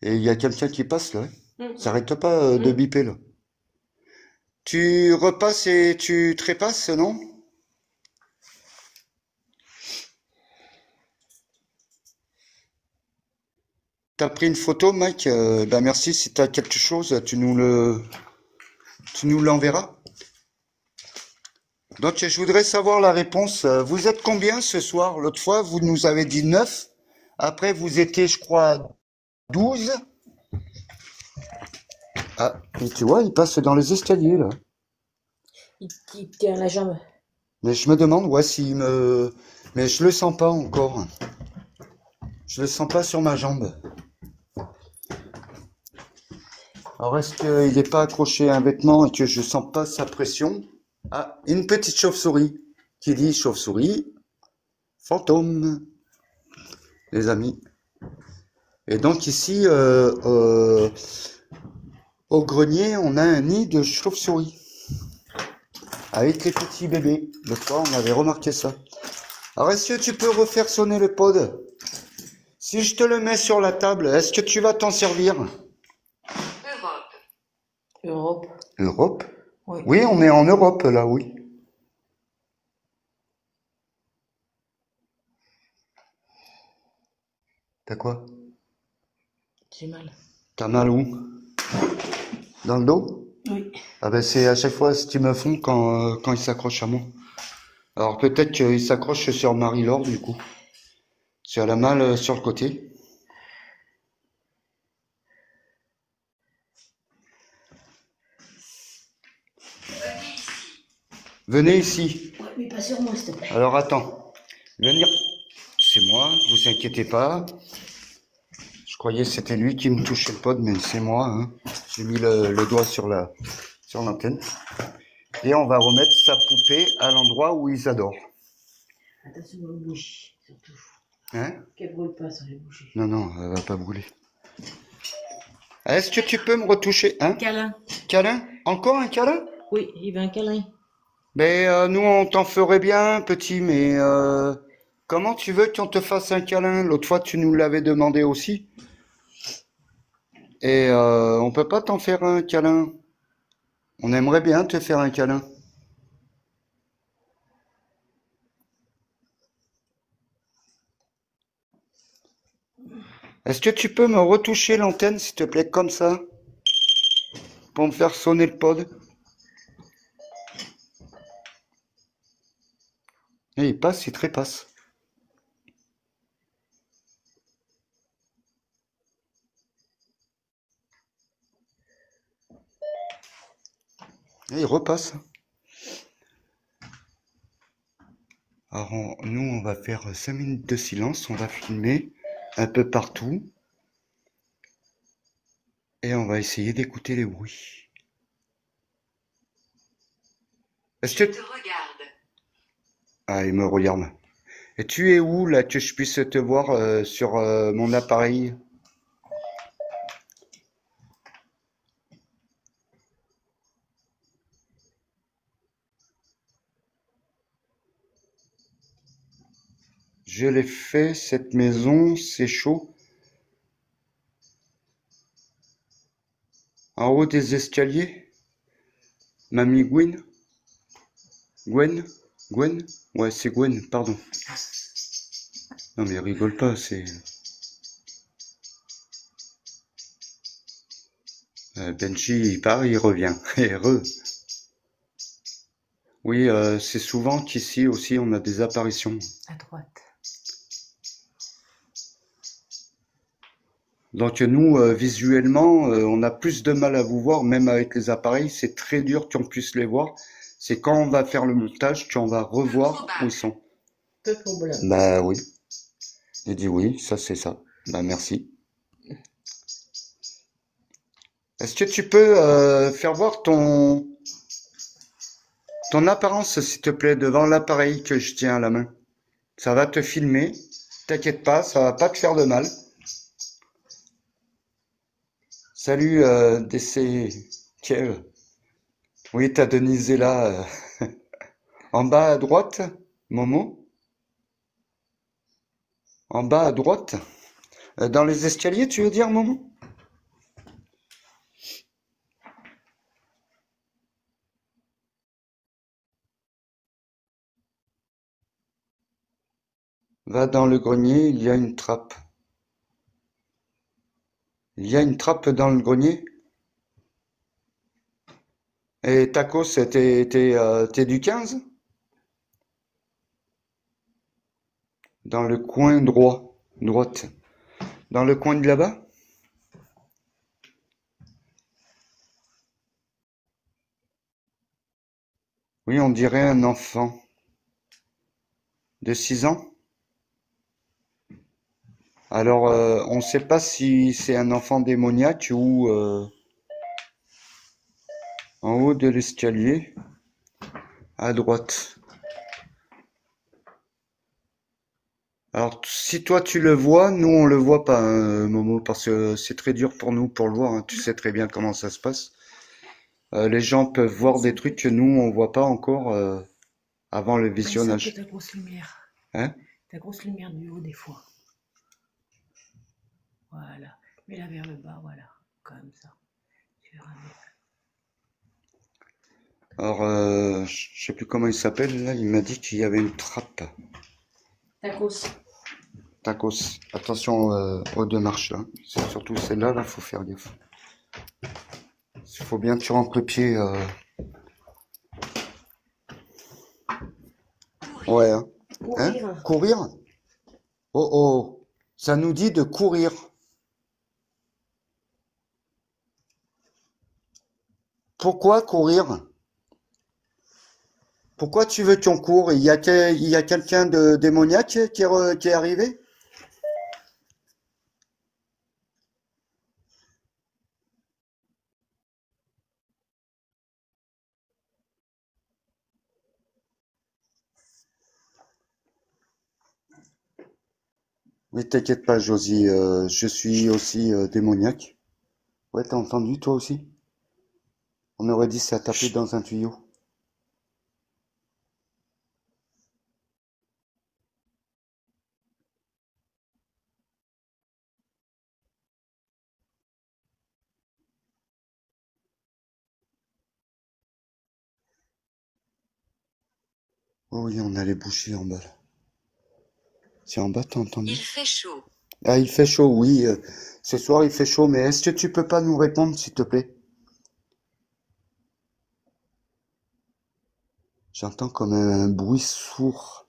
Et il y a quelqu'un qui passe là, hein. Ça arrête pas de biper là. Tu repasses et tu trépasses, non? T'as pris une photo, Mike? Ben merci. Si t'as quelque chose, tu nous l'enverras. Donc je voudrais savoir la réponse. Vous êtes combien ce soir? L'autre fois, vous nous avez dit 9. Après, vous étiez, je crois, 12. Ah, et tu vois, il passe dans les escaliers là. Il tient la jambe. Mais je me demande, ouais, s'il me... Mais je le sens pas encore. Je le sens pas sur ma jambe. Alors, est-ce qu'il n'est pas accroché à un vêtement et que je sens pas sa pression? Ah, une petite chauve-souris. Qui dit chauve-souris? Fantôme, les amis. Et donc ici, au grenier, on a un nid de chauve-souris. Avec les petits bébés. L'autre fois, on avait remarqué ça. Alors, est-ce que tu peux refaire sonner le pod? Si je te le mets sur la table, est-ce que tu vas t'en servir? Europe. Europe. Europe? Oui. Oui, on est en Europe, là, oui. T'as quoi? J'ai mal. T'as mal où? Dans le dos? Oui. Ah ben c'est à chaque fois ce qu'ils me font quand ils s'accrochent à moi. Alors peut-être qu'ils s'accrochent sur Marie-Laure du coup. Si elle a mal sur le côté. Venez ici. Venez ici. Ouais, mais pas sur moi, s'il te plaît. Alors attends. Venir. C'est moi, vous inquiétez pas. Je croyais que c'était lui qui me touchait le pod, mais c'est moi. Hein. J'ai mis le doigt sur l'antenne. Et on va remettre sa poupée à l'endroit où ils adorent. Attention aux bougies, surtout. Hein? Qu'elle brûle pas sur les bougies. Non, non, elle va pas brûler. Est-ce que tu peux me retoucher? Hein? Câlin. Câlin? Encore un câlin? Oui, il veut un câlin. Mais nous, on t'en ferait bien, petit, mais comment tu veux qu'on te fasse un câlin? L'autre fois, tu nous l'avais demandé aussi. Et on peut pas t'en faire un câlin. On aimerait bien te faire un câlin. Est-ce que tu peux me retoucher l'antenne, s'il te plaît, comme ça, pour me faire sonner le pod? Et il passe, il trépasse. Et il repasse. Alors, nous, on va faire 5 minutes de silence, on va filmer un peu partout. Et on va essayer d'écouter les bruits. Est-ce Je que... te regarde. Ah, il me regarde. Et tu es où, là, que je puisse te voir sur mon appareil? Je l'ai fait, cette maison, c'est chaud. En haut des escaliers? Mamie Gwen? Gwen? Gwen? Ouais, c'est Gwen, pardon. Non, mais rigole pas, c'est... Benji, il part, il revient. Heureux. Oui, c'est souvent qu'ici aussi, on a des apparitions. À droite. Donc nous, visuellement, on a plus de mal à vous voir, même avec les appareils, c'est très dur qu'on puisse les voir. C'est quand on va faire le montage qu'on va revoir où ils sont. Peu de problème. Bah oui. Il dit oui, ça c'est ça. Bah merci. Est-ce que tu peux faire voir ton apparence, s'il te plaît, devant l'appareil que je tiens à la main? Ça va te filmer. T'inquiète pas, ça va pas te faire de mal. Salut, DC Kev. Oui, t'as Denise est là. En bas à droite, Momo. En bas à droite. Dans les escaliers, tu veux dire, Momo? Va dans le grenier, il y a une trappe. Il y a une trappe dans le grenier? Et Tacos, t'es du 15? Dans le coin droit. Droite. Dans le coin de là-bas? Oui, on dirait un enfant. De 6 ans? Alors, on ne sait pas si c'est un enfant démoniaque ou en haut de l'escalier, à droite. Alors, si toi tu le vois, nous on le voit pas, hein, Momo, parce que c'est très dur pour nous pour le voir, hein. Tu sais très bien comment ça se passe. Les gens peuvent voir des trucs que nous on voit pas encore avant le Mais c'est un peu visionnage. ta grosse lumière. Hein? Ta grosse lumière du haut des fois. Voilà. Mets-la vers le bas, voilà. Comme ça. Tu verras mieux. Alors, je sais plus comment il s'appelle là. Il m'a dit qu'il y avait une trappe. Tacos. Tacos. Attention aux deux marches là. C'est surtout celle-là, là, faut faire gaffe. Il faut bien que tu rentres le pied. Ouais, hein. Hein? Courir. Courir? Oh oh, ça nous dit de courir. Pourquoi courir? Pourquoi tu veux qu'on court? Il y a quelqu'un de démoniaque qui est arrivé? Mais t'inquiète pas, Josie, je suis aussi démoniaque. Ouais, t'as entendu toi aussi? On aurait dit ça taper dans un tuyau. Oh oui, on a les bouchées en bas là. C'est en bas, t'as entendu? Il fait chaud. Ah, il fait chaud, oui. Ce soir, il fait chaud, mais est-ce que tu peux pas nous répondre, s'il te plaît? J'entends comme un bruit sourd.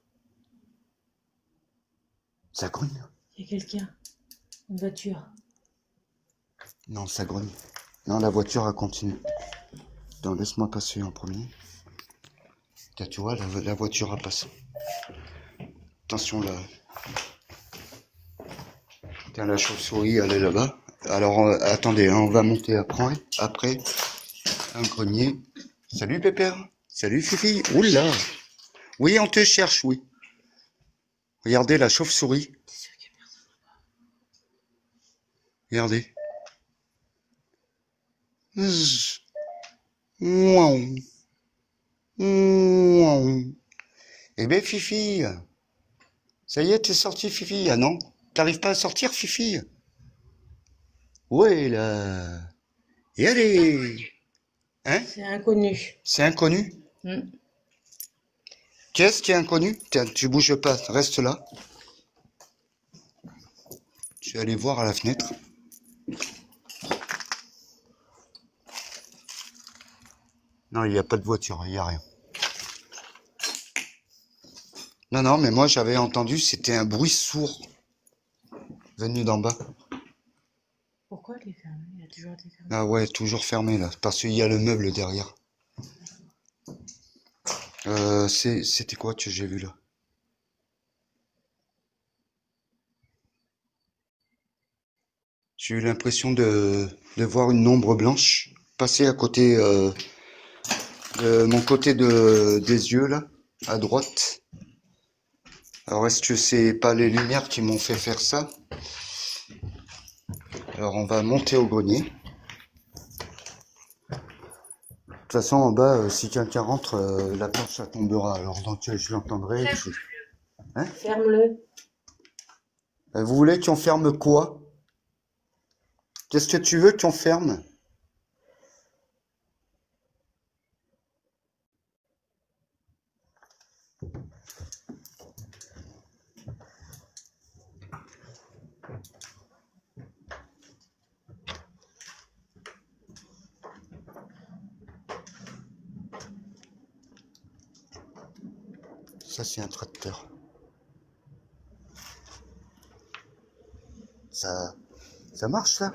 Ça grogne? Il y a quelqu'un. Une voiture. Non, ça grogne. Non, la voiture a continué. Non, laisse-moi passer en premier. Tiens, tu vois, la voiture a passé. Attention là. Tiens, la chauve-souris, elle est là-bas. Alors, attendez, hein, on va monter après. Après, un grenier. Salut Pépère. Salut Fifi. Oula. Oui, on te cherche, oui. Regardez la chauve-souris. Regardez. Zzz. Mouah. Mouah. Eh ben Fifi, ça y est, t'es sorti Fifi. Ah non, t'arrives pas à sortir Fifi? Ouais là. Et allez. Hein? C'est inconnu. C'est inconnu? Hmm. Qu'est-ce qui est inconnu? Tiens, tu bouges pas, reste là. Je vais aller voir à la fenêtre. Non, il n'y a pas de voiture, il n'y a rien. Non, non, mais moi j'avais entendu, c'était un bruit sourd venu d'en bas. Pourquoi il est fermé? Il a toujours été fermé. Ah ouais, toujours fermé là, parce qu'il y a le meuble derrière. C'était quoi que j'ai vu là? J'ai eu l'impression de voir une ombre blanche passer à côté de mon côté des yeux là, à droite. Alors est-ce que c'est pas les lumières qui m'ont fait faire ça? Alors on va monter au grenier. De toute façon en bas, si quelqu'un rentre, la porte ça tombera. Alors donc je l'entendrai. Hein? Ferme-le. Vous voulez qu'on ferme quoi? Qu'est-ce que tu veux qu'on ferme? Ça, c'est un tracteur. Ça marche, ça?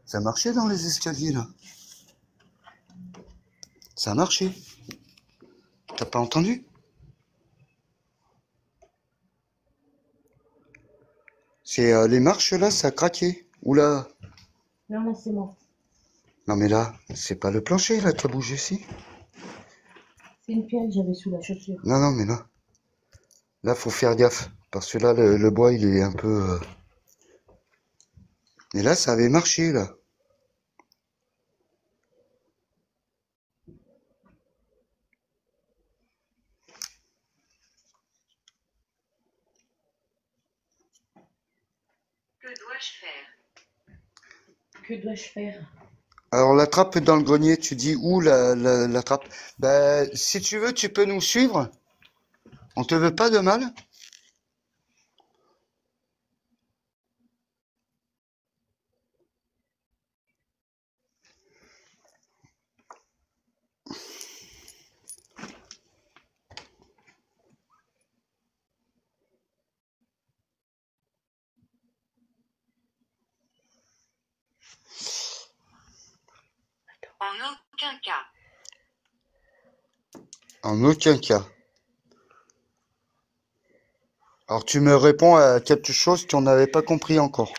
Ça marchait dans les escaliers, là. Ça a marché. T'as pas entendu? C'est les marches, là, ça a craqué. Oula. Non, là, c'est moi. Non, mais là, c'est pas le plancher, là, qui a bougé, si? C'est une pierre que j'avais sous la chaussure. Non, non, mais là. Là, faut faire gaffe. Parce que là, le bois, il est un peu... Et là, ça avait marché, là. Que dois-je faire? Que dois-je faire? Alors, la trappe dans le grenier, tu dis où la trappe? Ben, si tu veux, tu peux nous suivre. On te veut pas de mal. En aucun cas. En aucun cas. Alors, tu me réponds à quelque chose qu'on n'avait pas compris encore.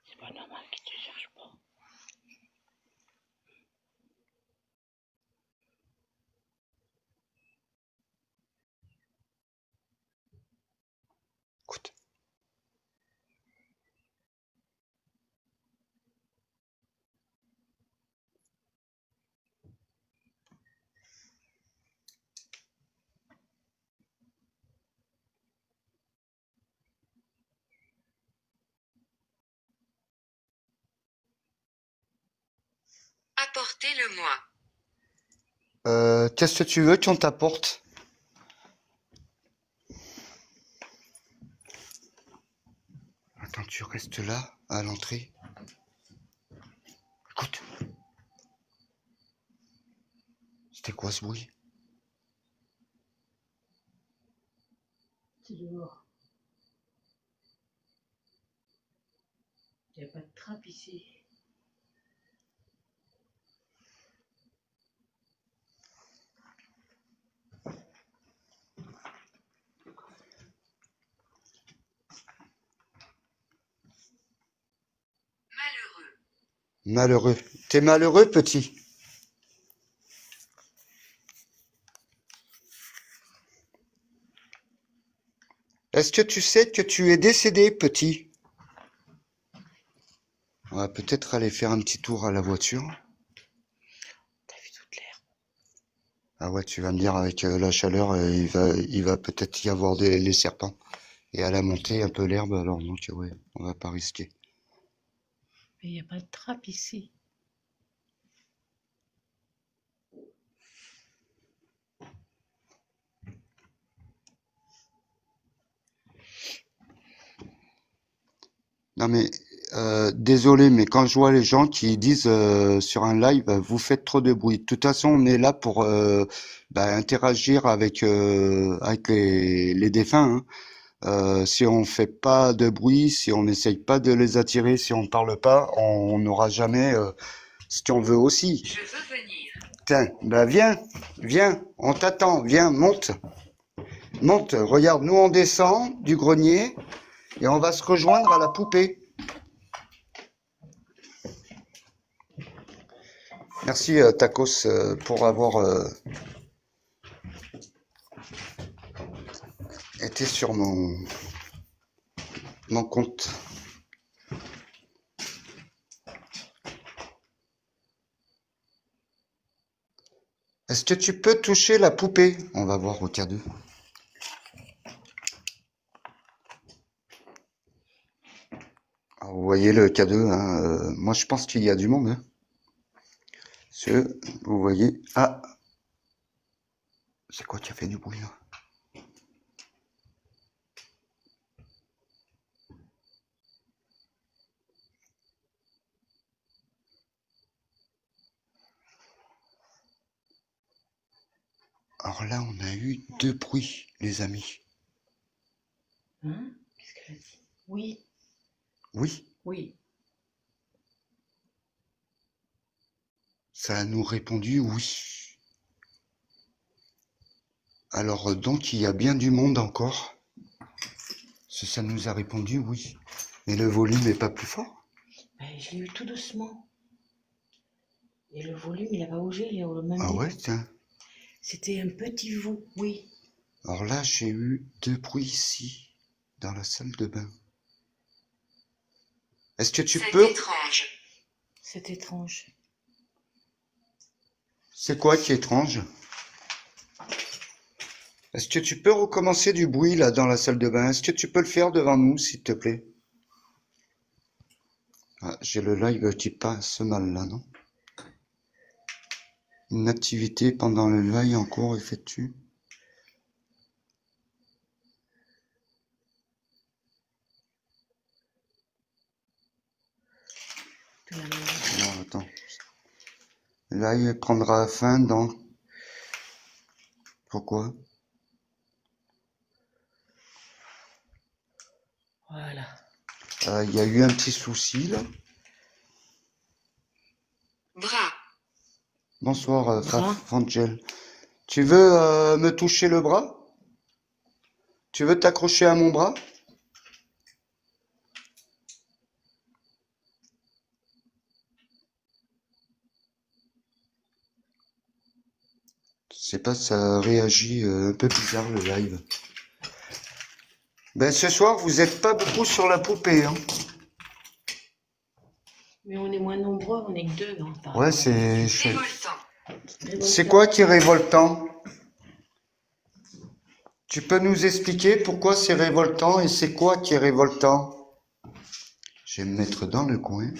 C'est pas normal qu'il te cherche pas. Écoute. Apportez-le-moi. Qu'est-ce que tu veux qu'on t'apporte? Attends, tu restes là, à l'entrée. Écoute. C'était quoi ce bruit? C'est dehors. Il n'y a pas de trappe ici. Malheureux. Malheureux. T'es malheureux, petit? Est-ce que tu sais que tu es décédé, petit? On va peut-être aller faire un petit tour à la voiture. T'as vu toute l'herbe? Ah ouais, tu vas me dire, avec la chaleur, il va peut-être y avoir les serpents. Et à la montée, un peu l'herbe, alors donc ouais, on va pas risquer. Mais il n'y a pas de trappe ici. Non mais, désolé, mais quand je vois les gens qui disent sur un live, vous faites trop de bruit. De toute façon, on est là pour interagir avec les défunts, hein. Si on fait pas de bruit, si on n'essaye pas de les attirer, si on parle pas, on n'aura jamais ce qu'on veut aussi. Je veux venir. Tiens, bah viens, on t'attend, viens, monte, regarde, nous on descend du grenier et on va se rejoindre à la poupée. Merci Tacos pour avoir été sur mon compte. Est-ce que tu peux toucher la poupée? On va voir au K2. Alors, vous voyez le K2, hein, moi je pense qu'il y a du monde. Hein. Vous voyez. Ah! C'est quoi qui a fait du bruit là? Alors là, on a eu deux bruits, les amis. Hein? Qu'est-ce qu'elle a dit? Oui, Oui, oui. ça a nous répondu oui. Alors donc, il y a bien du monde encore. Ça nous a répondu oui. Mais le volume n'est pas plus fort? Ben, je l'ai eu tout doucement. Et le volume, il n'a pas bougé, il est au même Ah niveau. ouais, tiens. C'était un petit vous, oui. Alors là, j'ai eu deux bruits ici, dans la salle de bain. Est-ce que tu C'est peux... étrange. C'est étrange. C'est quoi qui est étrange? Est-ce que tu peux recommencer du bruit là dans la salle de bain? Est-ce que tu peux le faire devant nous, s'il te plaît? Ah, j'ai le live qui passe mal là, non? Une activité pendant le live en cours effectue. De la manière. Non, attends. Le live prendra fin dans... Pourquoi? Voilà. Il y a eu un petit souci là. Bras. Bonsoir, Bras. Frangel. Tu veux me toucher le bras? Tu veux t'accrocher à mon bras? Je sais pas, ça réagit un peu bizarre le live. Ben ce soir, vous êtes pas beaucoup sur la poupée, hein. Mais on est moins nombreux, on est que deux, non? Ouais, c'est chouette. Révoltant. C'est quoi qui est révoltant? Tu peux nous expliquer pourquoi c'est révoltant et c'est quoi qui est révoltant? Je vais me mettre dans le coin.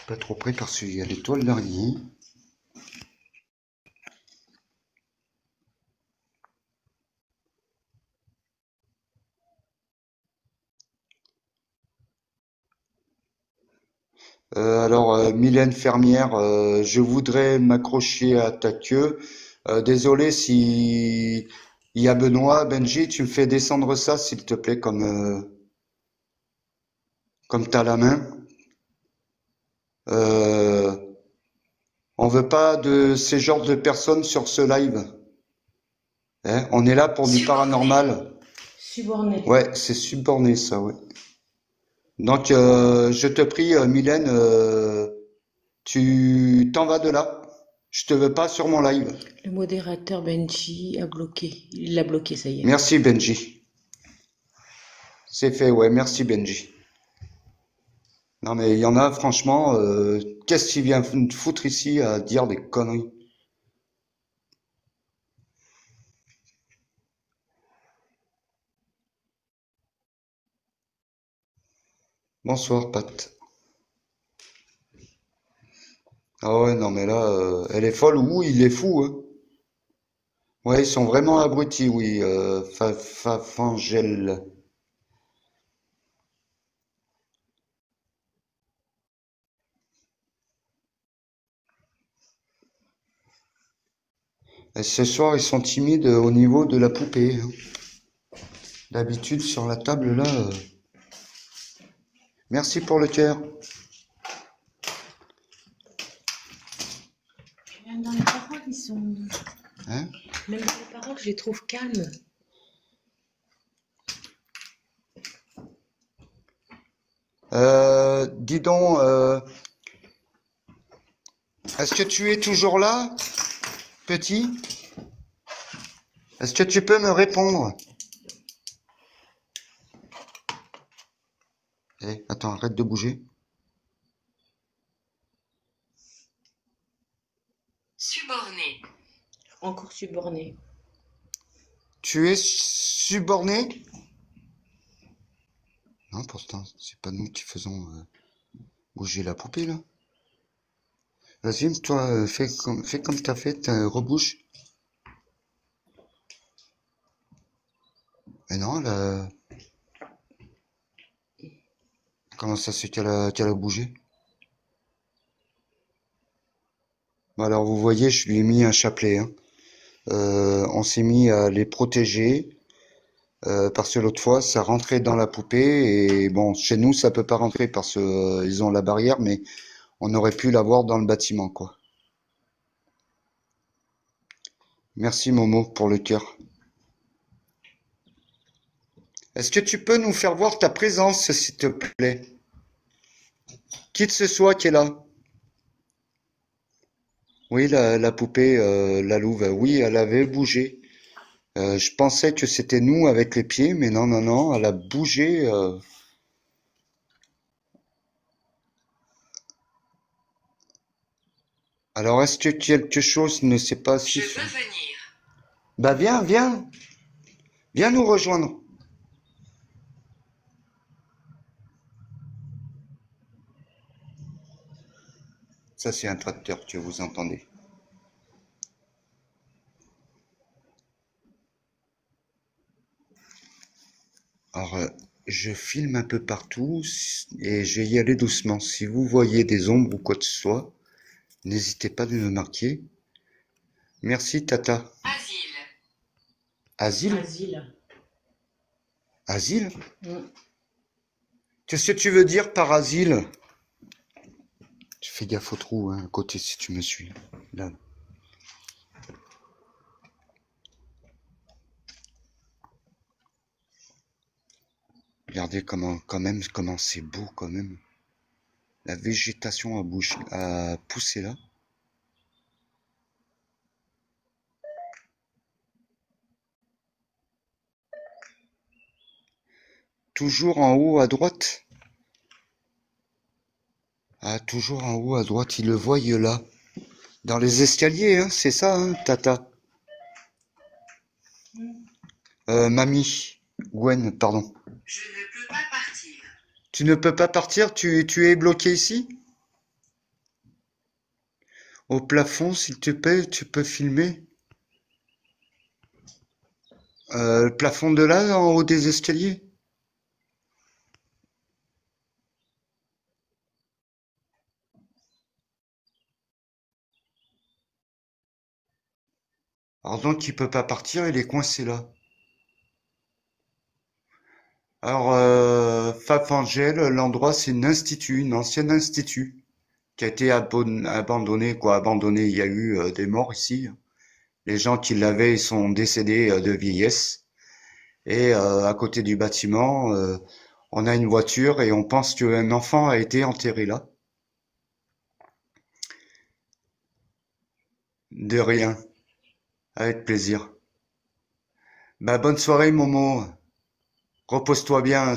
Pas trop près parce qu'il y a les toiles d'araignée. Mylène Fermière, je voudrais m'accrocher à ta queue. Désolé si il y a Benoît, Benji, tu me fais descendre ça s'il te plaît comme t'as la main. Euh, on veut pas de ces genres de personnes sur ce live. Hein, on est là pour du paranormal. Suborné. Ouais, c'est suborné ça, ouais. Donc je te prie, Mylène, tu t'en vas de là. Je te veux pas sur mon live. Le modérateur Benji a bloqué. Il l'a bloqué, ça y est. Merci Benji. C'est fait, ouais, merci Benji. Non mais il y en a, franchement, qu'est-ce qu'il vient foutre ici à dire des conneries? Bonsoir Pat. Ah ouais, non mais là, elle est folle ou il est fou, hein. Ouais, ils sont vraiment abrutis, oui, Fangel. Et ce soir, ils sont timides au niveau de la poupée, hein. D'habitude, sur la table, là... Merci pour le cœur. Même dans les paroles, ils sont. Hein? Même dans les paroles, je les trouve calmes. Dis donc, est-ce que tu es toujours là, petit? Est-ce que tu peux me répondre? Eh, attends, arrête de bouger. Suborné. Encore suborné. Tu es suborné? Non, pourtant, c'est pas nous qui faisons bouger la poupée, là. Vas-y, toi, fais comme t'as fait, rebouche. Mais non, là... Comment ça se fait qu'elle a bougé? Alors vous voyez, je lui ai mis un chapelet, hein. On s'est mis à les protéger parce que l'autre fois ça rentrait dans la poupée et bon, chez nous ça peut pas rentrer parce que ils ont la barrière, mais on aurait pu l'avoir dans le bâtiment, quoi. Merci Momo pour le cœur. Est-ce que tu peux nous faire voir ta présence, s'il te plaît? Qui que ce soit qui est là. Oui, la poupée, la louve, oui, elle avait bougé. Je pensais que c'était nous avec les pieds, mais non, non, non, elle a bougé. Alors, est-ce que quelque chose ne s'est pas Je passé veux venir. Bah viens, viens, viens nous rejoindre. Ça, c'est un tracteur que vous entendez. Alors, je filme un peu partout et je vais y aller doucement. Si vous voyez des ombres ou quoi que ce soit, n'hésitez pas de me marquer. Merci, Tata. Asile. Asile? Asile. Asile? Mm. Qu'est-ce que tu veux dire par asile? Tu fais gaffe au trou, hein, à côté si tu me suis. Là. Regardez comment, quand même, comment c'est beau quand même. La végétation a poussé là. Toujours en haut à droite. Ah, toujours en haut à droite, il le voit là. Dans les escaliers, hein, c'est ça, hein, Tata. Mamie. Gwen, pardon. Je ne peux pas partir. Tu ne peux pas partir, tu es bloqué ici? Au plafond, s'il te plaît, tu peux filmer? Le plafond de là, en haut des escaliers? Alors donc, il peut pas partir, il est coincé là. Alors, Faf Angel, l'endroit, c'est un institut, un ancien institut, qui a été abandonné, quoi, abandonné. Il y a eu des morts ici. Les gens qui l'avaient, ils sont décédés de vieillesse. Et à côté du bâtiment, on a une voiture et on pense qu'un enfant a été enterré là. De rien, avec plaisir. Bah, bonne soirée, Momo. Repose-toi bien,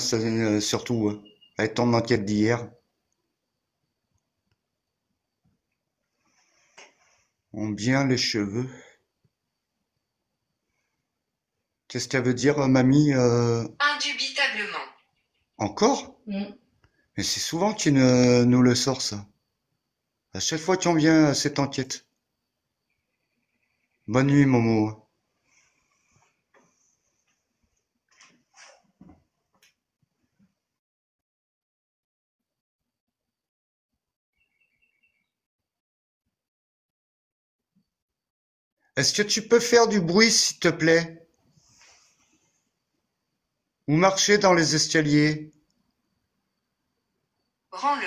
surtout, avec ton enquête d'hier. On bien les cheveux. Qu'est-ce que ça veut dire, mamie Indubitablement. Encore? Mm. Mais c'est souvent qu'il nous le sort, ça. À chaque fois qu'on vient à cette enquête. Bonne nuit, Momo. Est-ce que tu peux faire du bruit, s'il te plaît? Ou marcher dans les escaliers? Rends-le.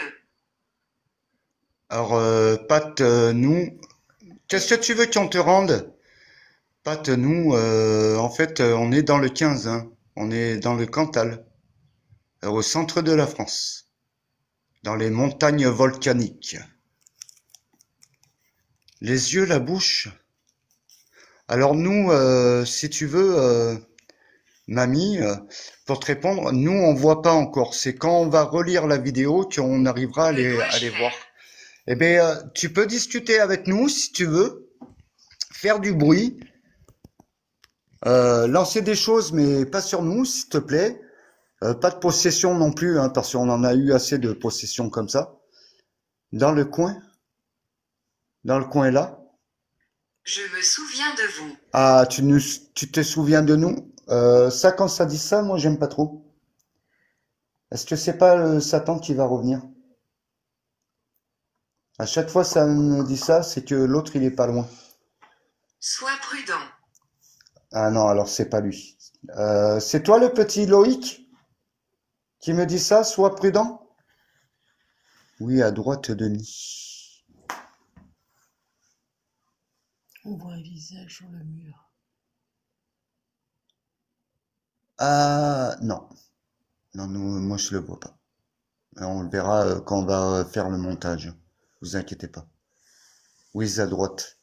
Alors, Pat, nous... Qu'est-ce que tu veux qu'on te rende? Pat, nous, en fait, on est dans le 15, hein. On est dans le Cantal, au centre de la France, dans les montagnes volcaniques. Les yeux, la bouche. Alors nous, si tu veux, mamie, pour te répondre, nous on voit pas encore. C'est quand on va relire la vidéo qu'on arrivera à Que les dois-je voir. faire? Eh bien, tu peux discuter avec nous si tu veux, faire du bruit, lancer des choses, mais pas sur nous, s'il te plaît. Pas de possession non plus, hein, parce qu'on en a eu assez de possessions comme ça. Dans le coin là. Je me souviens de vous. Ah, tu te souviens de nous? Ça, quand ça dit ça, moi, j'aime pas trop. Est-ce que c'est pas Satan qui va revenir? À chaque fois, ça me dit ça, c'est que l'autre, il est pas loin. Sois prudent. Ah non, alors c'est pas lui. C'est toi le petit Loïc qui me dit ça, sois prudent? Oui, à droite, Denis. On voit un visage sur le mur. Ah non, non, moi je le vois pas. On le verra quand on va faire le montage. Vous inquiétez pas. Oui, à droite.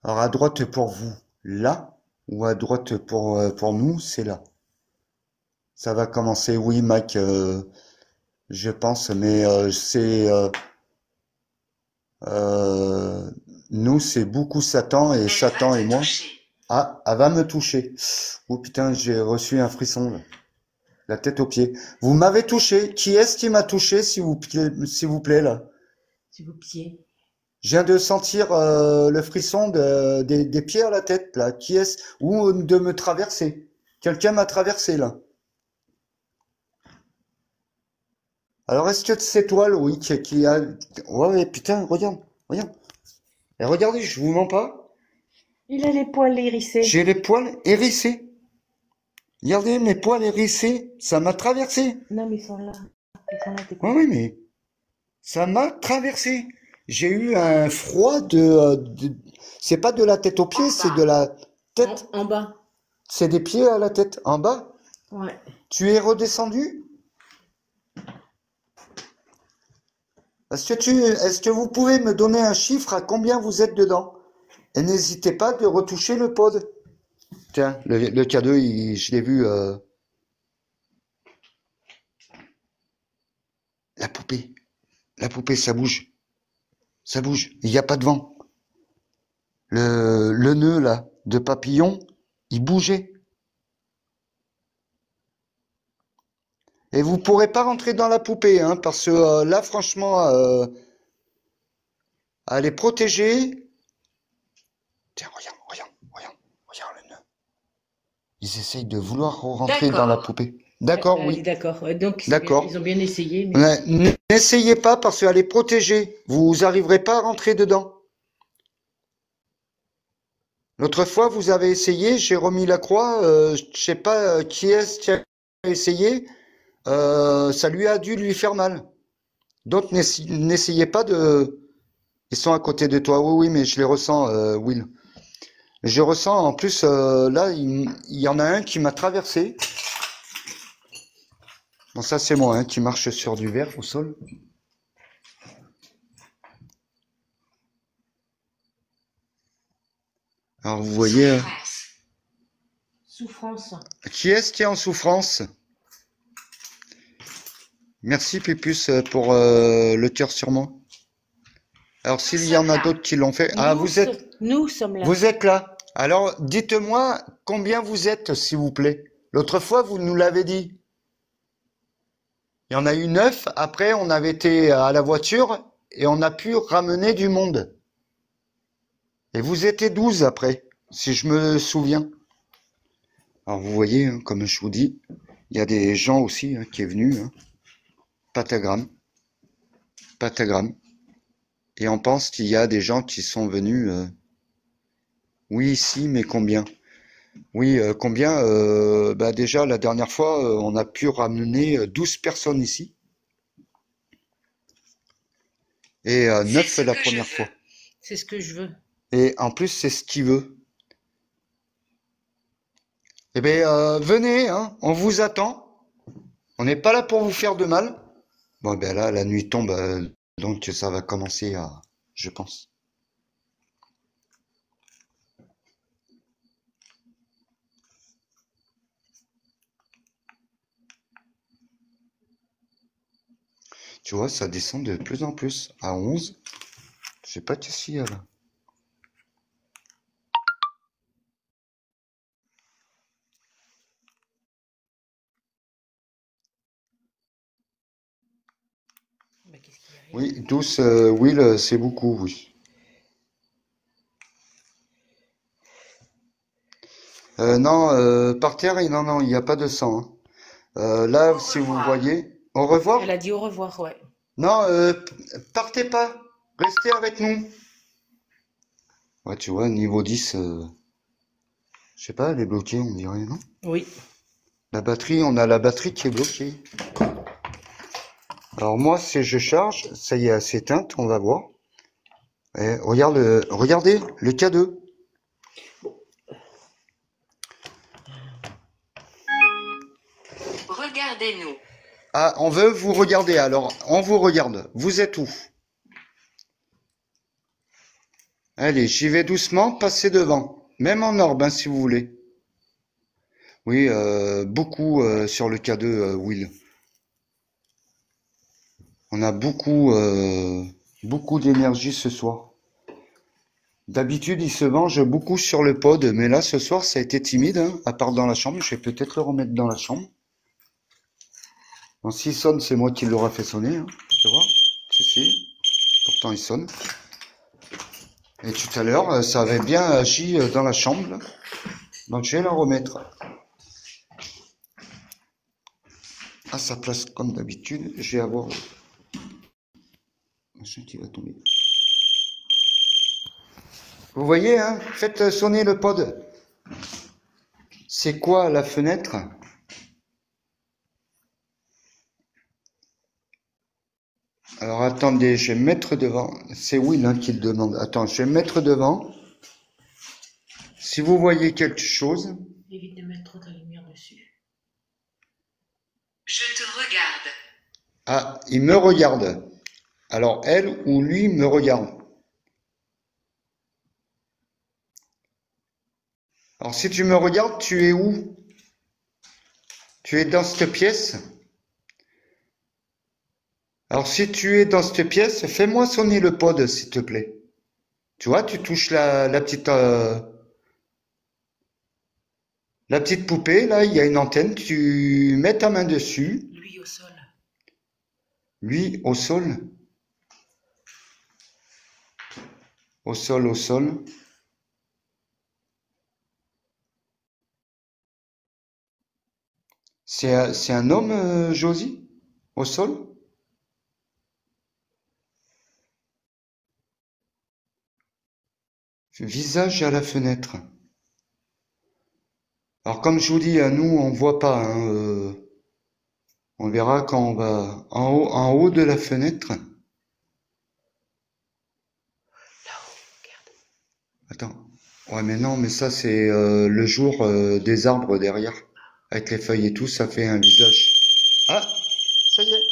Alors à droite pour vous, là, ou à droite pour nous, c'est là. Ça va commencer, oui, Mike, je pense, mais euh, nous, c'est beaucoup Satan et Elle Satan va et te moi. toucher. Ah, elle va me toucher. Oh putain, j'ai reçu un frisson, là. La tête aux pieds. Vous m'avez touché. Qui est-ce qui m'a touché, s'il vous plaît, là? C'est vos pieds. Je viens de sentir le frisson des pieds à la tête, là. Qui est-ce? Ou de me traverser. Quelqu'un m'a traversé, là. Alors, est-ce que c'est toi, Loïc, qui a... Ouais, ouais, putain, regarde, regarde. Et regardez, je vous mens pas. Il a les poils hérissés. J'ai les poils hérissés. Regardez, mes poils hérissés, ça m'a traversé. Non, mais ils sont là. Ils sont là, tes Ouais, poils. oui, mais ça m'a traversé. J'ai eu un froid c'est pas de la tête aux pieds, c'est de la tête. En bas. C'est des pieds à la tête. En bas, Ouais. tu es redescendu? Est-ce que vous pouvez me donner un chiffre à combien vous êtes dedans? Et n'hésitez pas de retoucher le pod. Tiens, le cadeau, je l'ai vu. La poupée. La poupée, ça bouge. Ça bouge. Il n'y a pas de vent. Le nœud, là, de papillon, il bougeait. Et vous pourrez pas rentrer dans la poupée, hein, parce que là, franchement, elle est protégée. Tiens, regarde, regarde, regarde, regarde le nœud. Ils essayent de vouloir rentrer dans la poupée. D'accord, Elle est oui. d'accord. Ouais, donc, D'accord. ils ont bien essayé. Mais... Ouais, n'essayez pas parce qu'elle est protégée. Vous arriverez pas à rentrer dedans. L'autre fois, vous avez essayé, j'ai remis la croix. Je sais pas qui est-ce qui a essayé. Ça lui a dû lui faire mal. Donc, n'essayez pas de... Ils sont à côté de toi. Oui, oui, mais je les ressens, Will. Je ressens, en plus, là, il y en a un qui m'a traversé. Bon, ça, c'est moi, hein, qui marche sur du verre au sol. Alors, vous voyez, Souffrance. qui est-ce qui est en souffrance? Merci, Pupus, pour le cœur sur moi. Alors, s'il y en a d'autres qui l'ont fait... Ah, Nous sommes là. Vous êtes là. Alors, dites-moi combien vous êtes, s'il vous plaît. L'autre fois, vous nous l'avez dit. Il y en a eu 9. Après, on avait été à la voiture et on a pu ramener du monde. Et vous étiez 12 après, si je me souviens. Alors, vous voyez, hein, comme je vous dis, il y a des gens aussi hein, qui est venu. Hein. Pentagramme. Pentagramme. Et on pense qu'il y a des gens qui sont venus... Oui, ici, mais combien? Oui, combien? Bah déjà, la dernière fois, on a pu ramener 12 personnes ici. Et 9 la première fois. C'est ce que je veux. Et en plus, c'est ce qu'il veut. Eh bien, venez, hein, on vous attend. On n'est pas là pour vous faire de mal. Bon, ben là, la nuit tombe, donc ça va commencer à... Je pense. Tu vois, ça descend de plus en plus. À 11. Je sais pas qu'est-ce qu'il y a là. Bah, qu'est-ce qu'il y a? Oui, 12, Will, c'est beaucoup, oui. Non, par terre, non, il n'y a pas de sang. Hein. Là, si vous voyez... Au revoir? Elle a dit au revoir, ouais. Non, partez pas. Restez avec nous. Ouais, tu vois, niveau 10, je sais pas, elle est bloquée, on dirait, non? Oui. La batterie, on a la batterie qui est bloquée. Alors moi, si je charge, ça y est, elle s'est éteinte, on va voir. Et regardez, le K2. Regardez-nous. Ah, on veut vous regarder, alors on vous regarde. Vous êtes où? Allez, j'y vais doucement, passez devant. Même en orbe, hein, si vous voulez. Oui, beaucoup sur le K2, Will. On a beaucoup d'énergie ce soir. D'habitude, il se venge beaucoup sur le pod, mais là, ce soir, ça a été timide, hein, à part dans la chambre. Je vais peut-être le remettre dans la chambre. Bon, s'il sonne, c'est moi qui l'aurai fait sonner, hein. Tu vois? Si. Pourtant, il sonne. Et tout à l'heure, ça avait bien agi dans la chambre, là. Donc, je vais la remettre à sa place comme d'habitude. Je vais avoir machin qui va tomber. Vous voyez, hein? Faites sonner le pod. C'est quoi la fenêtre? Alors attendez, je vais me mettre devant. C'est Will, hein, qui le demande. Attends, je vais me mettre devant. Si vous voyez quelque chose. Évite de mettre trop ta lumière dessus. Je te regarde. Ah, il me regarde. Alors elle ou lui me regarde. Alors si tu me regardes, tu es où? Tu es dans cette pièce? Alors si tu es dans cette pièce, fais-moi sonner le pod, s'il te plaît. Tu vois, tu touches la petite poupée, là, il y a une antenne, tu mets ta main dessus. Lui au sol. Lui au sol. Au sol, au sol. C'est un homme, Josie? Au sol? Visage à la fenêtre. Alors comme je vous dis, nous on voit pas, hein, on verra quand on va en haut de la fenêtre. Là-haut, regarde. Attends. Ouais mais non, mais ça c'est le jour des arbres derrière. Avec les feuilles et tout, ça fait un visage. Ah, ça y est.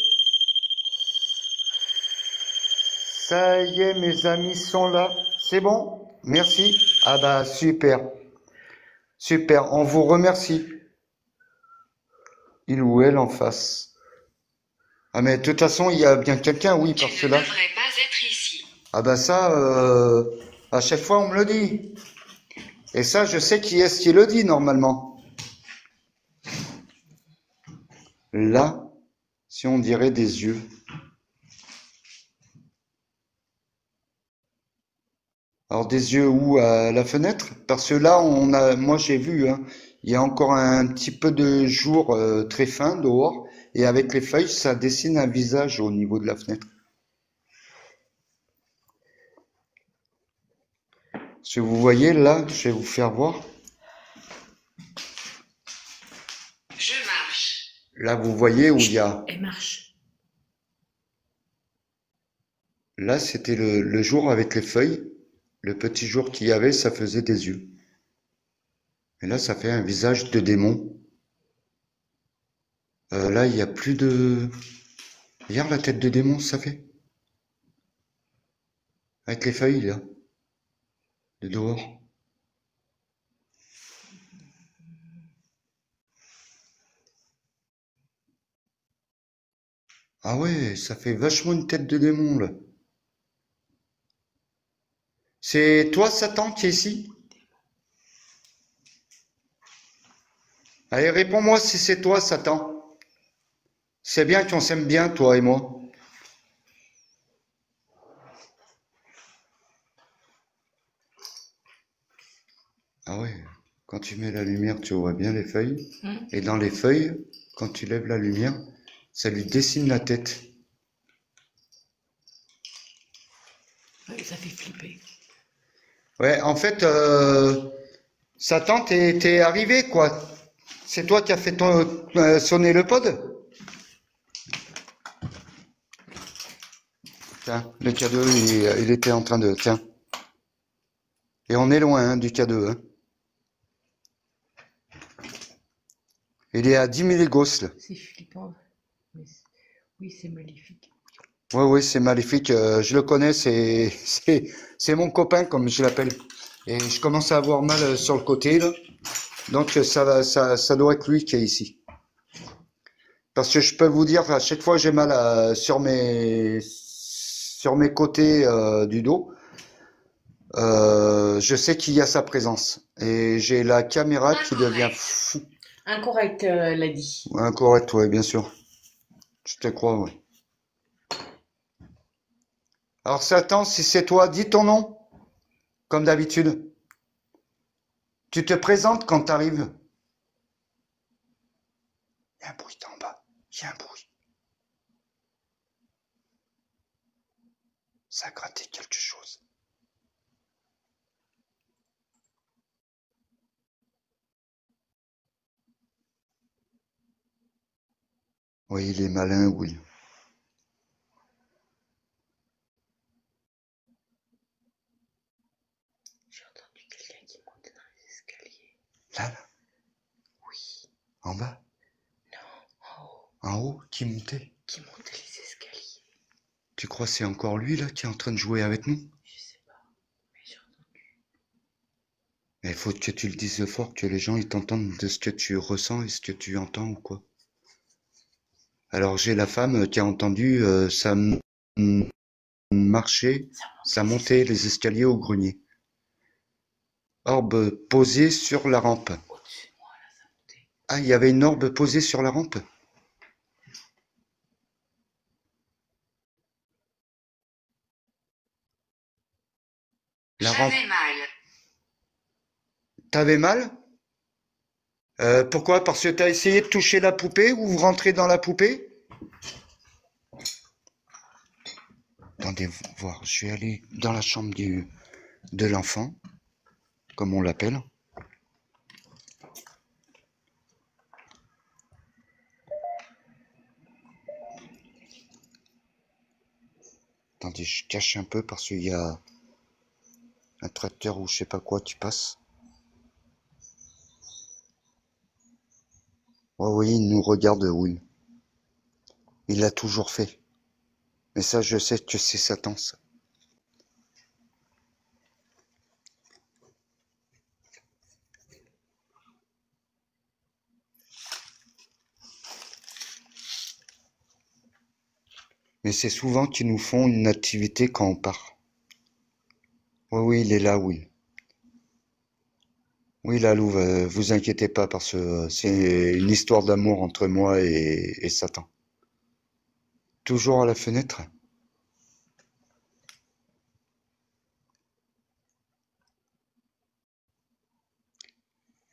Ça y est, mes amis sont là. C'est bon? Merci. Ah bah super. Super, on vous remercie. Il ou elle en face. Ah mais de toute façon, il y a bien quelqu'un, oui, Tu parce ne que là. devrais pas être ici. Ah bah ça, à chaque fois on me le dit. Et ça, je sais qui est-ce qui le dit normalement. Là, si on dirait des yeux. Alors des yeux où? À la fenêtre? Parce que là, moi j'ai vu, hein, il y a encore un petit peu de jour très fin dehors, et avec les feuilles, ça dessine un visage au niveau de la fenêtre. Si vous voyez là, je vais vous faire voir. Je marche. Là, vous voyez où il y a. Elle marche. Là, c'était le jour avec les feuilles. Le petit jour qu'il y avait, ça faisait des yeux. Et là, ça fait un visage de démon. Là, il n'y a plus de. Regarde la tête de démon, ça fait. Avec les feuilles, là. De dehors. Ah ouais, ça fait vachement une tête de démon, là. C'est toi, Satan, qui est ici? Allez, réponds-moi si c'est toi, Satan. C'est bien qu'on s'aime bien, toi et moi. Ah ouais, quand tu mets la lumière, tu vois bien les feuilles. Et dans les feuilles, quand tu lèves la lumière, ça lui dessine la tête. ça fait flipper. Ouais, en fait, Satan, t'es arrivé, quoi. C'est toi qui as fait sonner le pod? Tiens, le K2, il était en train de... Tiens. Et on est loin hein, du K2. Hein. Il est à 10 millégauss, là. C'est flippant. Oui, c'est maléfique. Oui, oui, c'est maléfique. Je le connais, c'est mon copain, comme je l'appelle. Et je commence à avoir mal sur le côté, là. Donc, ça doit être lui qui est ici. Parce que je peux vous dire, à chaque fois j'ai mal sur mes côtés du dos, je sais qu'il y a sa présence. Et j'ai la caméra qui devient fou. Incorrect, elle a dit. Incorrect, ouais, bien sûr. Je te crois, ouais. Alors Satan, si c'est toi, dis ton nom, comme d'habitude. Tu te présentes quand t'arrives. Il y a un bruit en bas. Il y a un bruit. Ça a gratté quelque chose. Oui, il est malin, oui. J'ai entendu quelqu'un qui montait dans les escaliers. Là, Oui. en bas, Non, en haut. en haut, qui montait. Qui montait les escaliers. Tu crois que c'est encore lui, là, qui est en train de jouer avec nous? Je sais pas, mais j'ai entendu. Mais il faut que tu le dises fort, que les gens ils t'entendent de ce que tu ressens et ce que tu entends ou quoi. Alors j'ai la femme qui a entendu ça marcher, ça montait les escaliers au grenier. Orbe posée sur la rampe. Au-dessus de moi, là, ça montait. Ah, il y avait une orbe posée sur la rampe? La rampe. J'avais mal. T'avais mal? Pourquoi? Parce que t'as essayé de toucher la poupée ou rentrer dans la poupée? Attendez, voir, je vais aller dans la chambre de l'enfant, comme on l'appelle. Attendez, je cache un peu parce qu'il y a un tracteur ou je sais pas quoi qui passe. Oh oui, il nous regarde, oui. Il l'a toujours fait. Mais ça, je sais que c'est Satan, ça. Mais c'est souvent qu'ils nous font une activité quand on part. Oui, oui, il est là, oui. Oui, la Louve, vous inquiétez pas parce que c'est une histoire d'amour entre moi et Satan. Toujours à la fenêtre.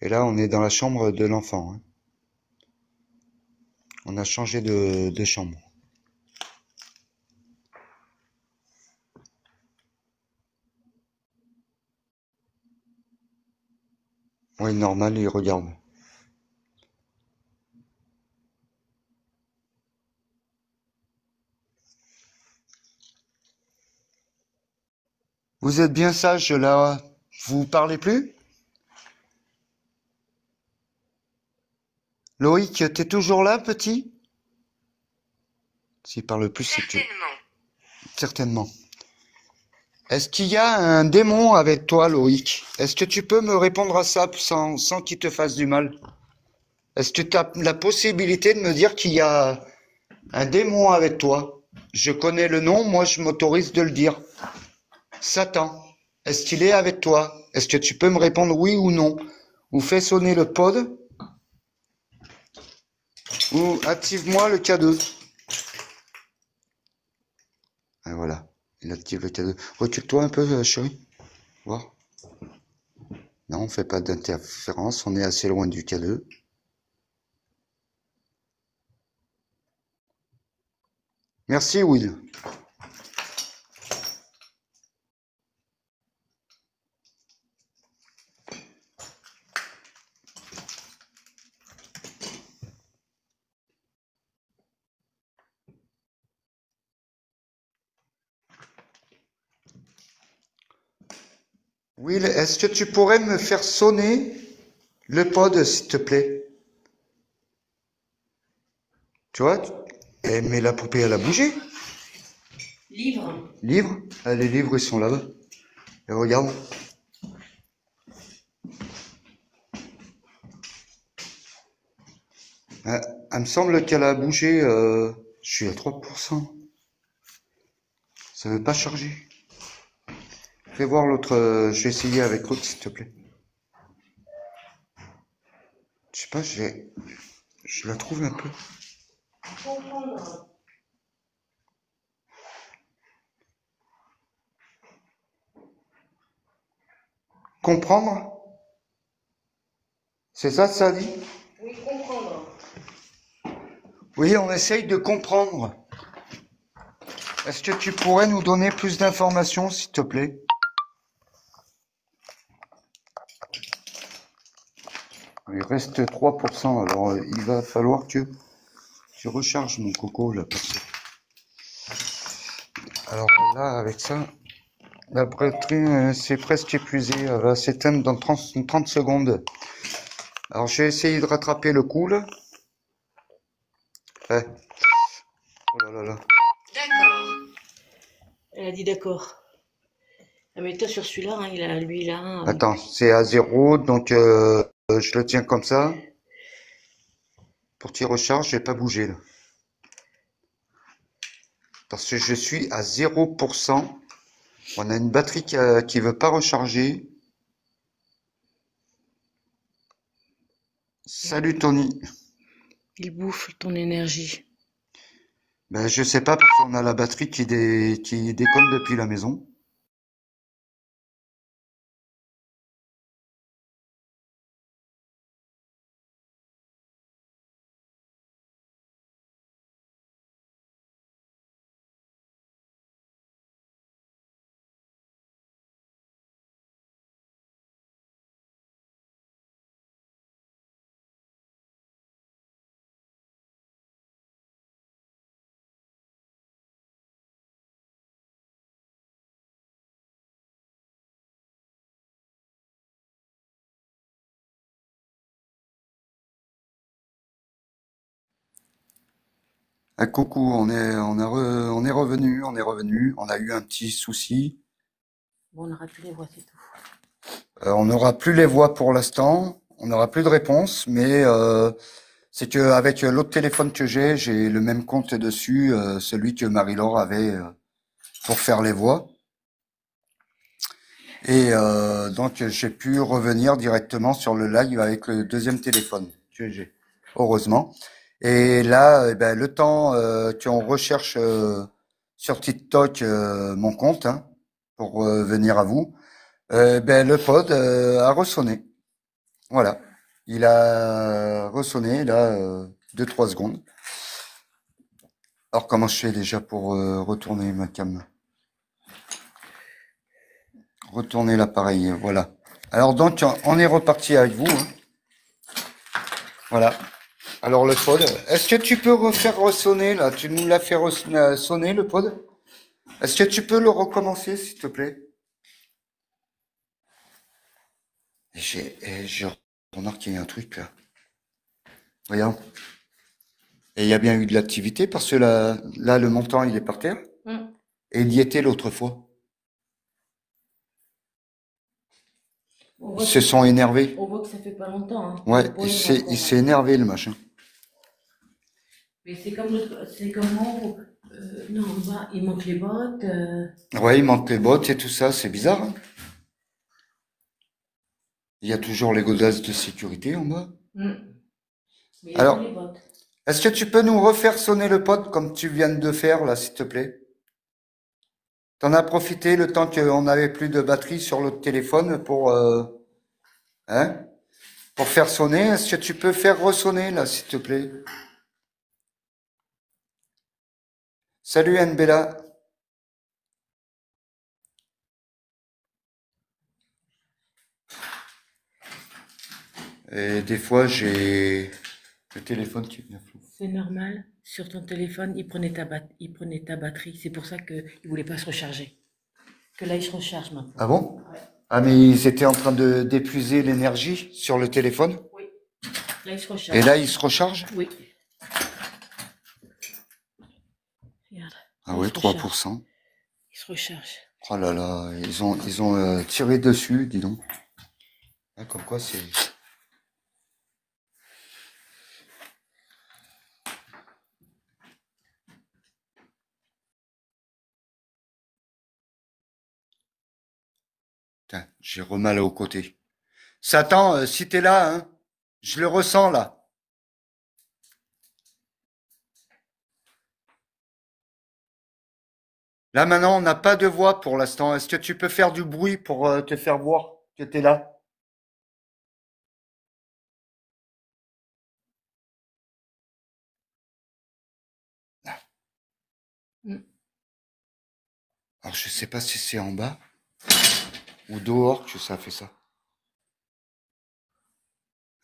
Et là, on est dans la chambre de l'enfant. Hein. On a changé de chambre. Oui, normal, il regarde. Vous êtes bien sage là. Vous parlez plus? Loïc, t'es toujours là, petit? S'il parle plus, c'est que... Certainement. Certainement. Est-ce qu'il y a un démon avec toi, Loïc? Est-ce que tu peux me répondre à ça sans qu'il te fasse du mal? Est-ce que tu as la possibilité de me dire qu'il y a un démon avec toi? Je connais le nom, moi je m'autorise de le dire. Satan. Est-ce qu'il est avec toi? Est-ce que tu peux me répondre oui ou non? Ou fais sonner le pod, ou active-moi le K2. Et voilà, il active le K2. Recule-toi un peu, chérie. Voir. Non, on fait pas d'interférence, on est assez loin du K2. Merci, Will. Will, est-ce que tu pourrais me faire sonner le pod, s'il te plaît? Tu vois? Eh, mais la poupée, elle a bougé. Livre. Livres? Ah, les livres, ils sont là-bas. Et regarde. Ah, il me semble qu'elle a bougé. Je suis à 3%. Ça veut pas charger. Fais voir l'autre. Je vais essayer avec l'autre, s'il te plaît. Je sais pas, je la trouve un peu. Comprendre. Comprendre? C'est ça, ça dit? Oui, comprendre. Oui, on essaye de comprendre. Est-ce que tu pourrais nous donner plus d'informations, s'il te plaît? Il reste 3%, alors il va falloir que tu recharges mon coco là. Alors là, avec ça, la batterie c'est presque épuisé, elle va s'éteindre dans 30 secondes. Alors je vais essayer de rattraper le coup là. Ouais. Oh là là là. D'accord. Elle a dit d'accord. Ah, mais toi sur celui-là, hein, lui, il a un. Attends, c'est à 0, donc je le tiens comme ça. Pour qu'il recharge, je vais pas bouger là. Parce que je suis à 0%. On a une batterie qui veut pas recharger. Salut Tony. Il bouffe ton énergie. Ben, je sais pas parce qu'on a la batterie qui déconne depuis la maison. Ah, coucou, on est revenu, on a eu un petit souci. Bon, on n'aura plus les voix, c'est tout. On n'aura plus les voix pour l'instant, on n'aura plus de réponse, mais c'est que avec l'autre téléphone que j'ai le même compte dessus, celui que Marie-Laure avait pour faire les voix. Et donc j'ai pu revenir directement sur le live avec le deuxième téléphone que j'ai, heureusement. Et là, ben, le temps qu'on recherche sur TikTok mon compte hein, pour venir à vous, ben, le pod a ressonné. Voilà, il a ressonné là 2-3 secondes. Alors comment je fais déjà pour retourner ma cam? Retourner l'appareil, voilà. Alors donc on est reparti avec vous. Hein. Voilà. Alors le pod, est-ce que tu peux refaire ressonner là? Tu nous l'as fait sonner le pod? Est-ce que tu peux le recommencer s'il te plaît? J'ai remarqué un truc là. Regarde. Et il y a bien eu de l'activité parce que là le montant il est par terre. Et il y était l'autre fois. Ils se sont énervés. On voit que ça fait pas longtemps. Hein. Ouais, il s'est énervé le machin. Mais c'est comme moi. Non, en bas, il manque les bottes. Ouais, il manque les bottes et tout ça, c'est bizarre. Hein. Il y a toujours les godasses de sécurité en bas. Mais il y a Alors, que les bottes. est-ce que tu peux nous refaire sonner le pod comme tu viens de faire là, s'il te plaît? T'en as profité le temps qu'on n'avait plus de batterie sur l'autre téléphone hein, pour faire sonner. Est-ce que tu peux faire ressonner là, s'il te plaît? Salut Anne-Bella. Et des fois, j'ai le téléphone qui vient flou. C'est normal. Sur ton téléphone, il prenait ta batterie. C'est pour ça qu'il voulait pas se recharger. Que là, il se recharge maintenant. Ah bon? Ouais. Ah, mais ils étaient en train d'épuiser l'énergie sur le téléphone? Oui. Là, il se recharge. Et là, ils se rechargent? Oui. Regarde. Ah Là, il ouais, se recharge. 3%. Il se recharge. Oh là là, ils ont tiré dessus, dis donc. Ah, comme quoi, c'est... Putain, j'ai remal au côté. Satan, si t'es là, hein, je le ressens là. Là maintenant, on n'a pas de voix pour l'instant. Est-ce que tu peux faire du bruit pour te faire voir que t'es là? Mm. Alors je sais pas si c'est en bas ou dehors que ça fait ça.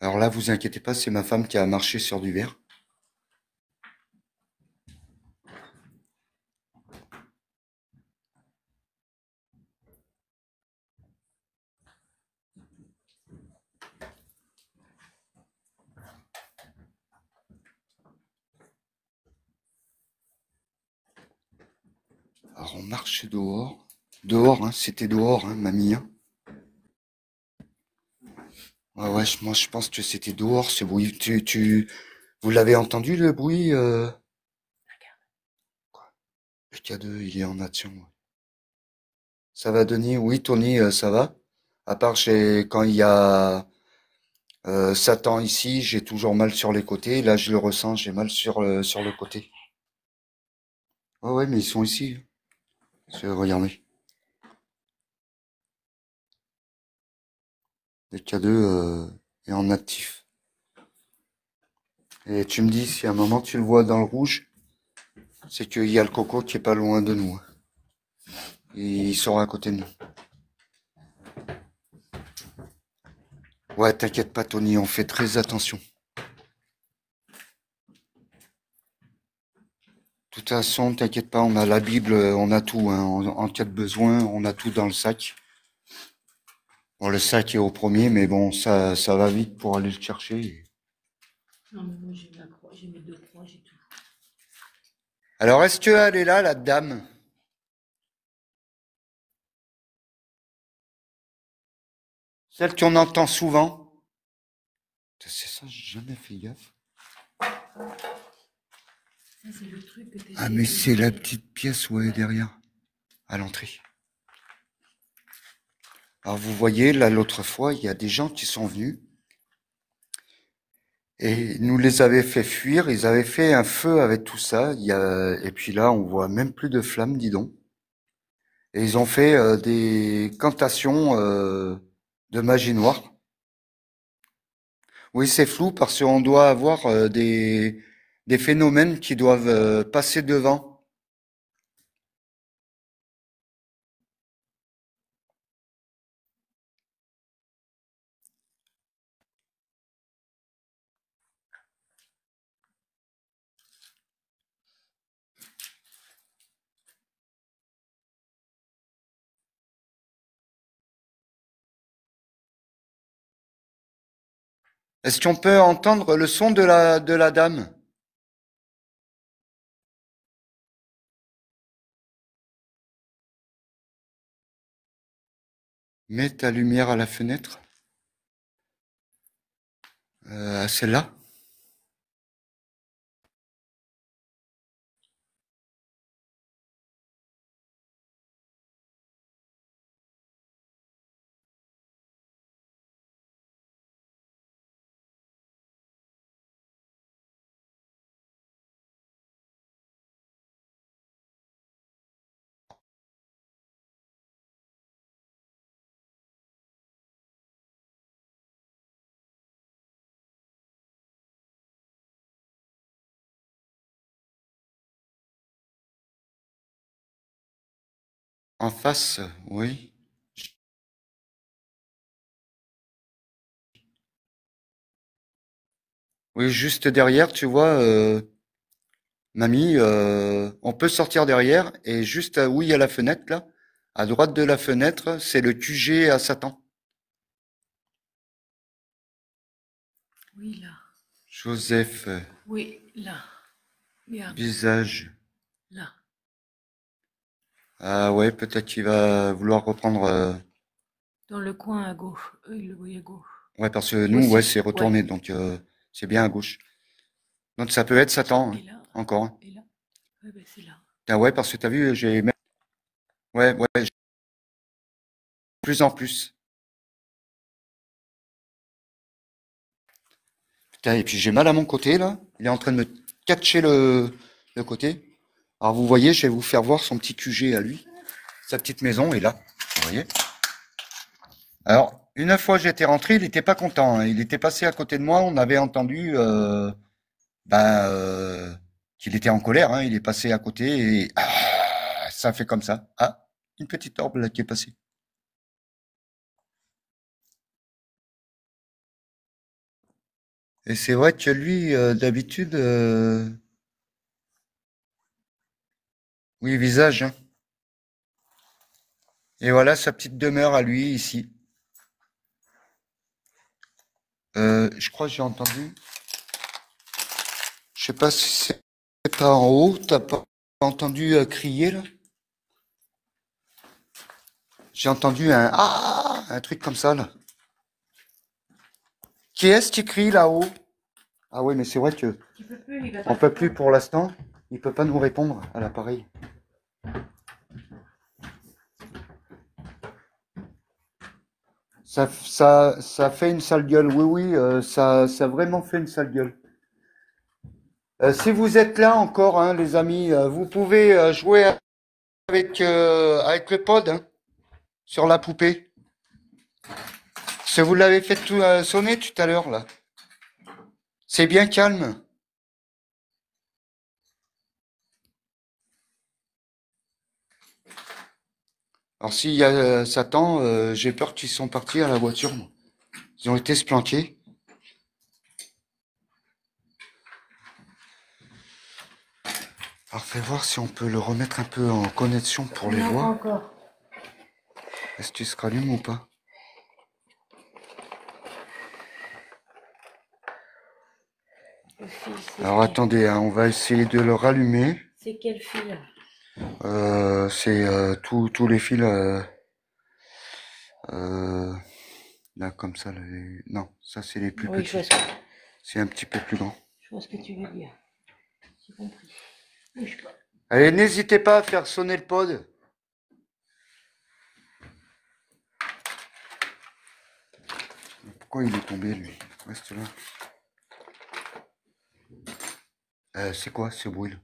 Alors là, vous inquiétez pas, c'est ma femme qui a marché sur du verre. Alors on marche dehors. Dehors, hein, c'était dehors, hein, mamie. Hein. Ouais, ouais, moi je pense que c'était dehors ce bruit. Vous l'avez entendu le bruit Le K2, il est en action. Ouais. Ça va, Denis? Oui, Tony, ça va? À part quand il y a Satan ici, j'ai toujours mal sur les côtés. Là, je le ressens, j'ai mal sur le côté. Ouais, ouais, mais ils sont ici. Regardez. Le K2 est en actif. Et tu me dis, si à un moment tu le vois dans le rouge, c'est qu'il y a le coco qui est pas loin de nous. Et il sera à côté de nous. Ouais, t'inquiète pas, Tony, on fait très attention. De toute façon, t'inquiète pas, on a la Bible, on a tout. Hein. En cas de besoin, on a tout dans le sac. Bon, le sac est au premier, mais bon, ça va vite pour aller le chercher. Non, mais moi, j'ai la croix, j'ai mes 2 croix, j'ai tout. Alors, est-ce qu'elle est là, la dame? Celle qu'on entend souvent? C'est ça, j'ai jamais fait gaffe. Ça, c'est le truc que Ah, mais c'est la petite pièce, ouais, derrière, à l'entrée. Alors, vous voyez, là, l'autre fois, il y a des gens qui sont venus et nous les avaient fait fuir. Ils avaient fait un feu avec tout ça. Et puis là, on voit même plus de flammes, dis donc. Et ils ont fait des cantations de magie noire. Oui, c'est flou parce qu'on doit avoir des phénomènes qui doivent passer devant. Est-ce qu'on peut entendre le son de la dame? Mets ta lumière à la fenêtre. À celle-là. En face, oui. Oui, juste derrière, tu vois, mamie, on peut sortir derrière et juste où il y a la fenêtre là, À droite de la fenêtre, c'est le QG à Satan. Oui, là. Joseph, Oui, là. Regarde, visage. là. Ah ouais, peut-être qu'il va vouloir reprendre. Dans le coin à gauche. Eux, ils le voyaient à gauche. Ouais, parce que nous, Aussi, ouais, c'est retourné, ouais. donc c'est bien à gauche. Donc ça peut être Satan, hein, Et là, encore. Hein. et là. Ouais, ben c'est là. Ah ouais, parce que t'as vu, j'ai même. Ouais, ouais, de plus en plus. Putain, et puis j'ai mal à mon côté, là. Il est en train de me catcher le côté. Alors vous voyez, je vais vous faire voir son petit QG à lui. Sa petite maison est là. Vous voyez? Alors, une fois j'étais rentré, il n'était pas content. Hein. Il était passé à côté de moi. On avait entendu ben, qu'il était en colère. Hein. Il est passé à côté et ça fait comme ça. Ah, une petite orbe là qui est passée. Et c'est vrai que lui, d'habitude, oui, visage. Hein. Et voilà sa petite demeure à lui ici. Je crois que j'ai entendu. Je sais pas si c'est pas en haut. T'as pas entendu crier là? J'ai entendu un truc comme ça là. Qui est-ce qui crie là-haut? Ah oui, mais c'est vrai que Il peut plus, il va on pas. peut plus pour l'instant. Il peut pas nous répondre à l'appareil. Ça fait une sale gueule. Oui, oui, ça a vraiment fait une sale gueule. Si vous êtes là encore, hein, les amis, vous pouvez jouer avec le pod hein, sur la poupée. Si vous l'avez fait tout, sonner tout à l'heure là. C'est bien calme. Alors s'il y a Satan, j'ai peur qu'ils sont partis à la voiture. Moi. Ils ont été se planquer. Alors fais voir si on peut le remettre un peu en connexion pour les Non, pas voir. encore. Est-ce qu'il se rallume ou pas? Le fil, c'est Alors attendez, hein, on va essayer de le rallumer. C'est quel fil? C'est tous les fils euh, là comme ça. Non, ça c'est les plus Oui, petits. C'est un petit peu plus grand. je vois ce que tu veux dire. J'ai compris. Bouge pas. Allez, n'hésitez pas à faire sonner le pod. Pourquoi il est tombé lui? Reste là. C'est quoi ce bruit là?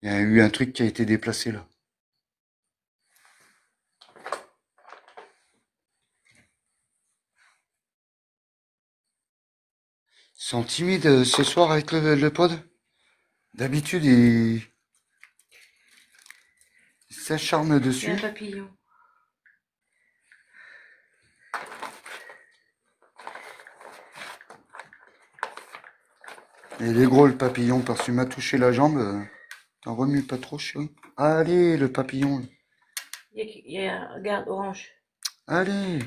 Il y a eu un truc qui a été déplacé là. Ils sont timides ce soir avec le pod. D'habitude, ils s'acharnent C'est dessus. un papillon. Et il est gros le papillon parce qu'il m'a touché la jambe. T'en remues pas trop, chérie. Allez, le papillon. Regarde, orange. Allez.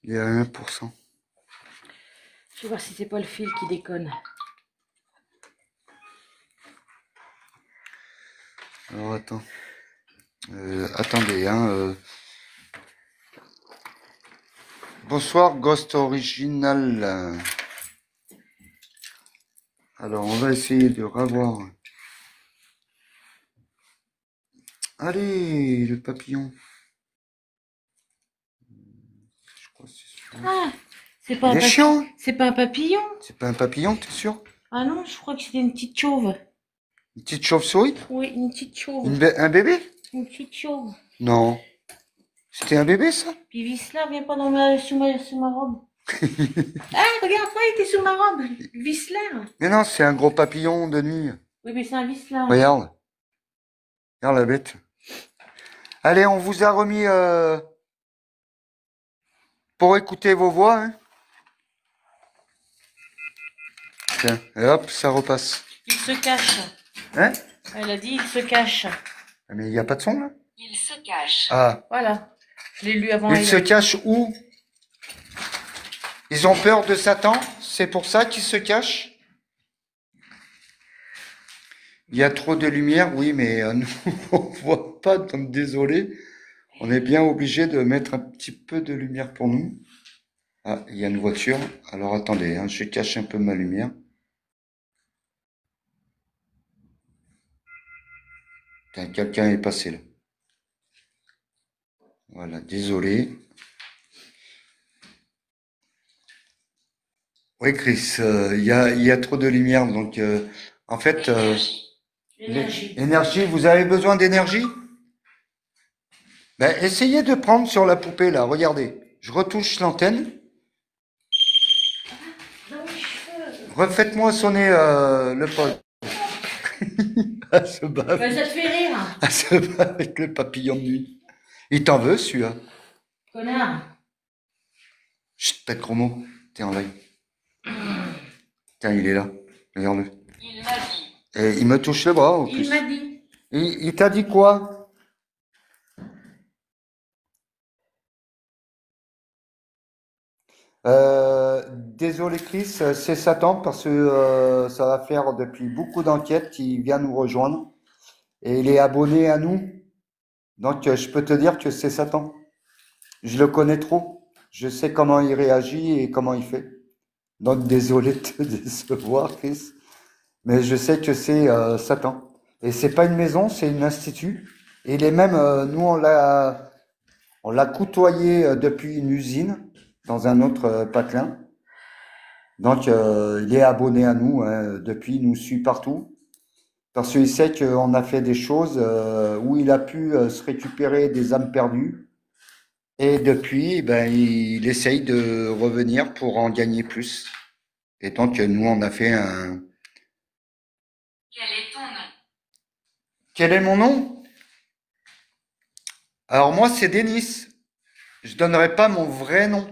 Il est à 1%. Je vais voir si c'est pas le fil qui déconne. Alors attends. Attendez, hein. Bonsoir, Ghost Original. Alors, on va essayer de revoir. Allez, le papillon. Je crois que c'est sûr. Ah, c'est pas Il est chiant. C'est pas un papillon. C'est pas un papillon, t'es sûr? Ah non, je crois que c'était une petite chauve. Une petite chauve-souris? Oui, une petite chauve. Un bébé? Une petite chauve. Non. C'était un bébé, ça? Puis Visla, viens pas sous ma robe. Ah, regarde-toi, il était sous ma robe. Visla. Mais non, c'est un gros papillon de nuit. Oui, mais c'est un Visla. Regarde. Regarde la bête. Allez, on vous a remis pour écouter vos voix. Hein. Tiens, et hop, ça repasse. Il se cache. Hein? Elle a dit, il se cache. Mais il n'y a pas de son là? Il se cache. Ah, Voilà. Je l'ai lu avant ils se elle. cachent où? Ils ont peur de Satan? C'est pour ça qu'ils se cachent? Il y a trop de lumière, oui, mais nous, on voit pas, donc désolé. On est bien obligé de mettre un petit peu de lumière pour nous. Ah, il y a une voiture. Alors attendez, hein, je cache un peu ma lumière. Tiens, quelqu'un est passé là. Voilà, désolé. Oui, Chris, il y a trop de lumière, donc en fait, Énergie. énergie, vous avez besoin d'énergie? Ben, essayez de prendre sur la poupée là, regardez. Je retouche l'antenne. Refaites-moi sonner le pod. Elle se bat. Ben, ça te fait rire, Elle se bat avec le papillon de nuit. Il t'en veut celui-là. connard. Chut, pas de gros mots. T'es en live. Tiens, il est là. Regarde-le. Il m'a dit. Et il me touche le bras en Il plus. m'a dit. Il t'a dit quoi? Désolé Chris, c'est Satan parce que ça va faire depuis beaucoup d'enquêtes qu'il vient nous rejoindre et il est abonné à nous. Donc je peux te dire que c'est Satan. Je le connais trop. Je sais comment il réagit et comment il fait. Donc désolé de te décevoir Chris, mais je sais que c'est Satan. Et c'est pas une maison, c'est une institut. Et il est même, nous on l'a côtoyé depuis une usine dans un autre patelin. Donc, il est abonné à nous, hein, depuis, il nous suit partout. Parce qu'il sait qu'on a fait des choses où il a pu se récupérer des âmes perdues. Et depuis, ben, il essaye de revenir pour en gagner plus. Et donc, nous, on a fait un... Quel est ton nom? Quel est mon nom? Alors, moi, c'est Denis. Je donnerai pas mon vrai nom.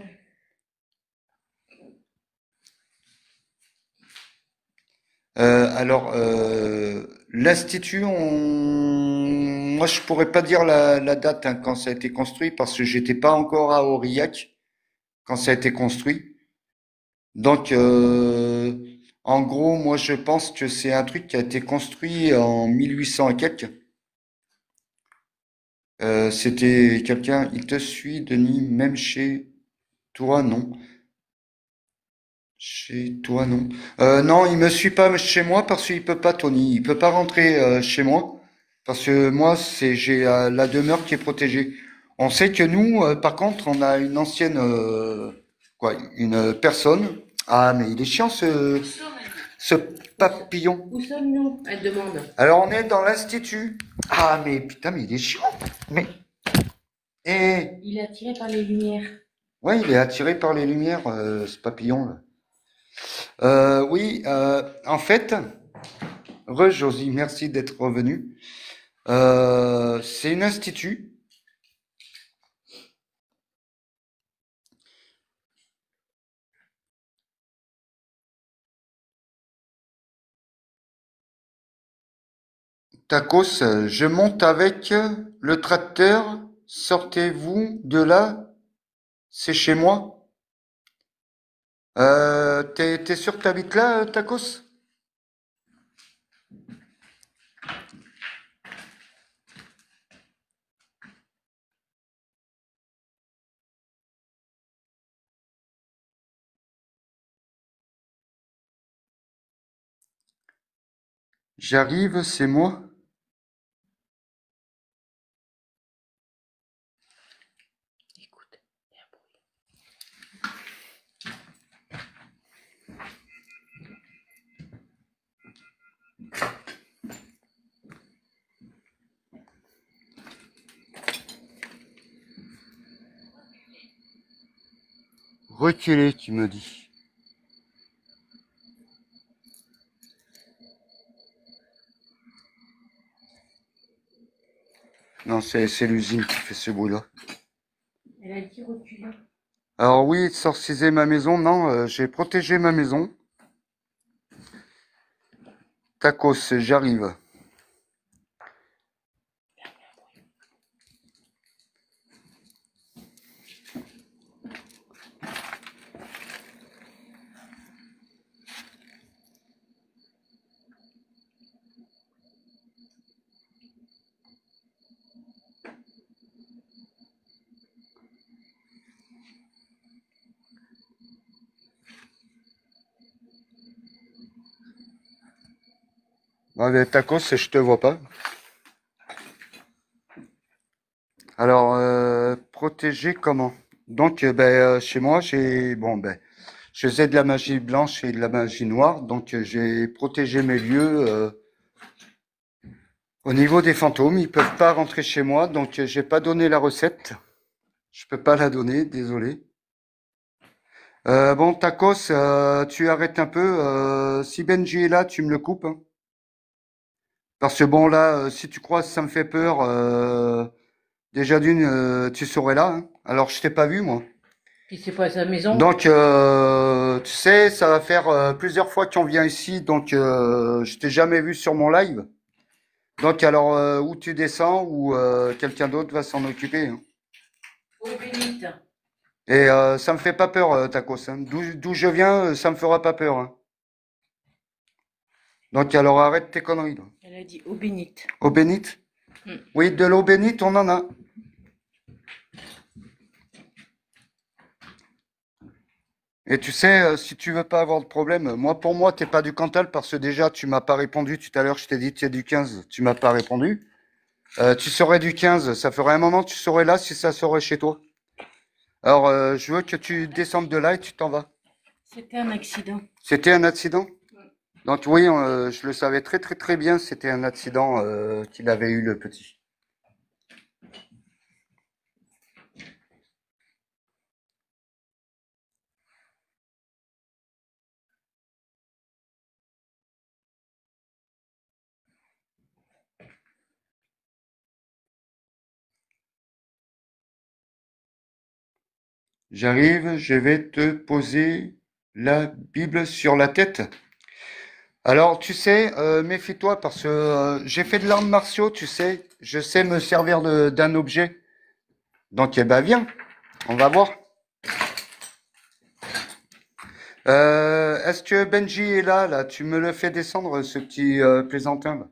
Alors, l'institut, moi je pourrais pas dire la date hein, quand ça a été construit parce que j'étais pas encore à Aurillac quand ça a été construit. Donc, en gros, moi je pense que c'est un truc qui a été construit en 1800 et quelques. C'était quelqu'un, il te suit, Denis, même chez toi, non? Chez toi, non. Non, il me suit pas chez moi parce qu'il peut pas, Tony. Il peut pas rentrer chez moi parce que moi, j'ai la demeure qui est protégée. On sait que nous, par contre, on a une ancienne, une personne. Ah, mais il est chiant Où sommes-nous? ce papillon. Où sommes-nous? Elle demande. Alors, on est dans l'institut. Ah, mais putain, mais il est chiant. Mais, Il est attiré par les lumières. ouais, il est attiré par les lumières, ce papillon là. Oui, en fait, Josie, merci d'être revenu. C'est une institut. Tacos, je monte avec le tracteur. Sortez-vous de là, c'est chez moi. T'es sûr que t'habites là, Tacos? J'arrive, c'est moi. Écoute. Reculez, tu me dis. Non, c'est l'usine qui fait ce bruit-là. Elle a dit reculer. Alors oui, sorciser ma maison, non, j'ai protégé ma maison. Tacos, j'arrive. Ouais, mais tacos, je te vois pas. Alors, protéger comment? Donc, chez moi, je faisais de la magie blanche et de la magie noire, donc j'ai protégé mes lieux au niveau des fantômes. Ils peuvent pas rentrer chez moi, donc j'ai pas donné la recette. Je peux pas la donner, désolé. Bon, tacos, tu arrêtes un peu. Si Benji est là, tu me le coupes, hein. Parce que bon, là, si tu crois que ça me fait peur, déjà d'une, tu serais là, hein. Alors, je t'ai pas vu, moi. Puis c'est pas à sa maison. Donc, tu sais, ça va faire plusieurs fois qu'on vient ici, donc je t'ai jamais vu sur mon live. Donc, alors, ou tu descends, ou quelqu'un d'autre va s'en occuper, hein. Eau bénite. Et ça me fait pas peur, tacos, hein. D'où je viens, ça me fera pas peur, hein. Donc, alors, arrête tes conneries, là. Elle a dit eau bénite. Eau bénite? Mm. Oui, de l'eau bénite, on en a. Et tu sais, si tu veux pas avoir de problème, moi, pour moi, t'es pas du Cantal parce que déjà, tu m'as pas répondu tout à l'heure, je t'ai dit, tu es du 15, tu m'as pas répondu. Tu serais du 15, ça ferait un moment que tu serais là si ça serait chez toi. Alors, je veux que tu descendes de là et tu t'en vas. C'était un accident. C'était un accident? Donc oui, je le savais très très très bien, c'était un accident qu'il avait eu le petit. J'arrive, je vais te poser la Bible sur la tête. Alors, tu sais, méfie-toi parce que j'ai fait de l'arts martiaux, tu sais, je sais me servir d'un objet. Donc, eh ben, viens, on va voir. Est-ce que Benji est là, là? Tu me le fais descendre, ce petit plaisantin, là.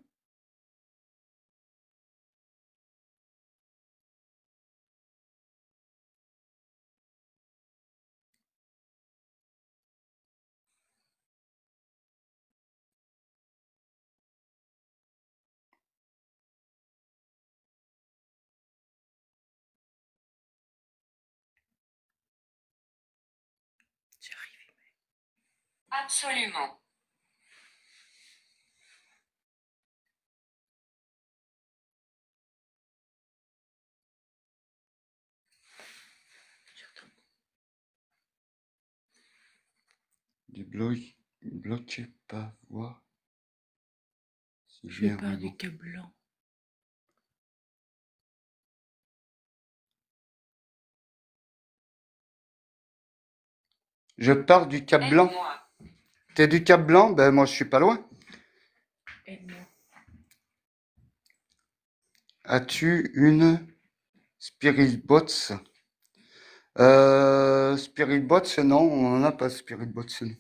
Absolument. Bloquez pas, voir si Je vient pars vraiment. du Cap Blanc. Je pars du Cap Blanc. Aide-moi. T'es du Cap Blanc? Ben, moi, je suis pas loin. Aide-moi. As-tu une Spirit Bots? Spirit Bots, non, on n'en a pas Spirit Bots, nous.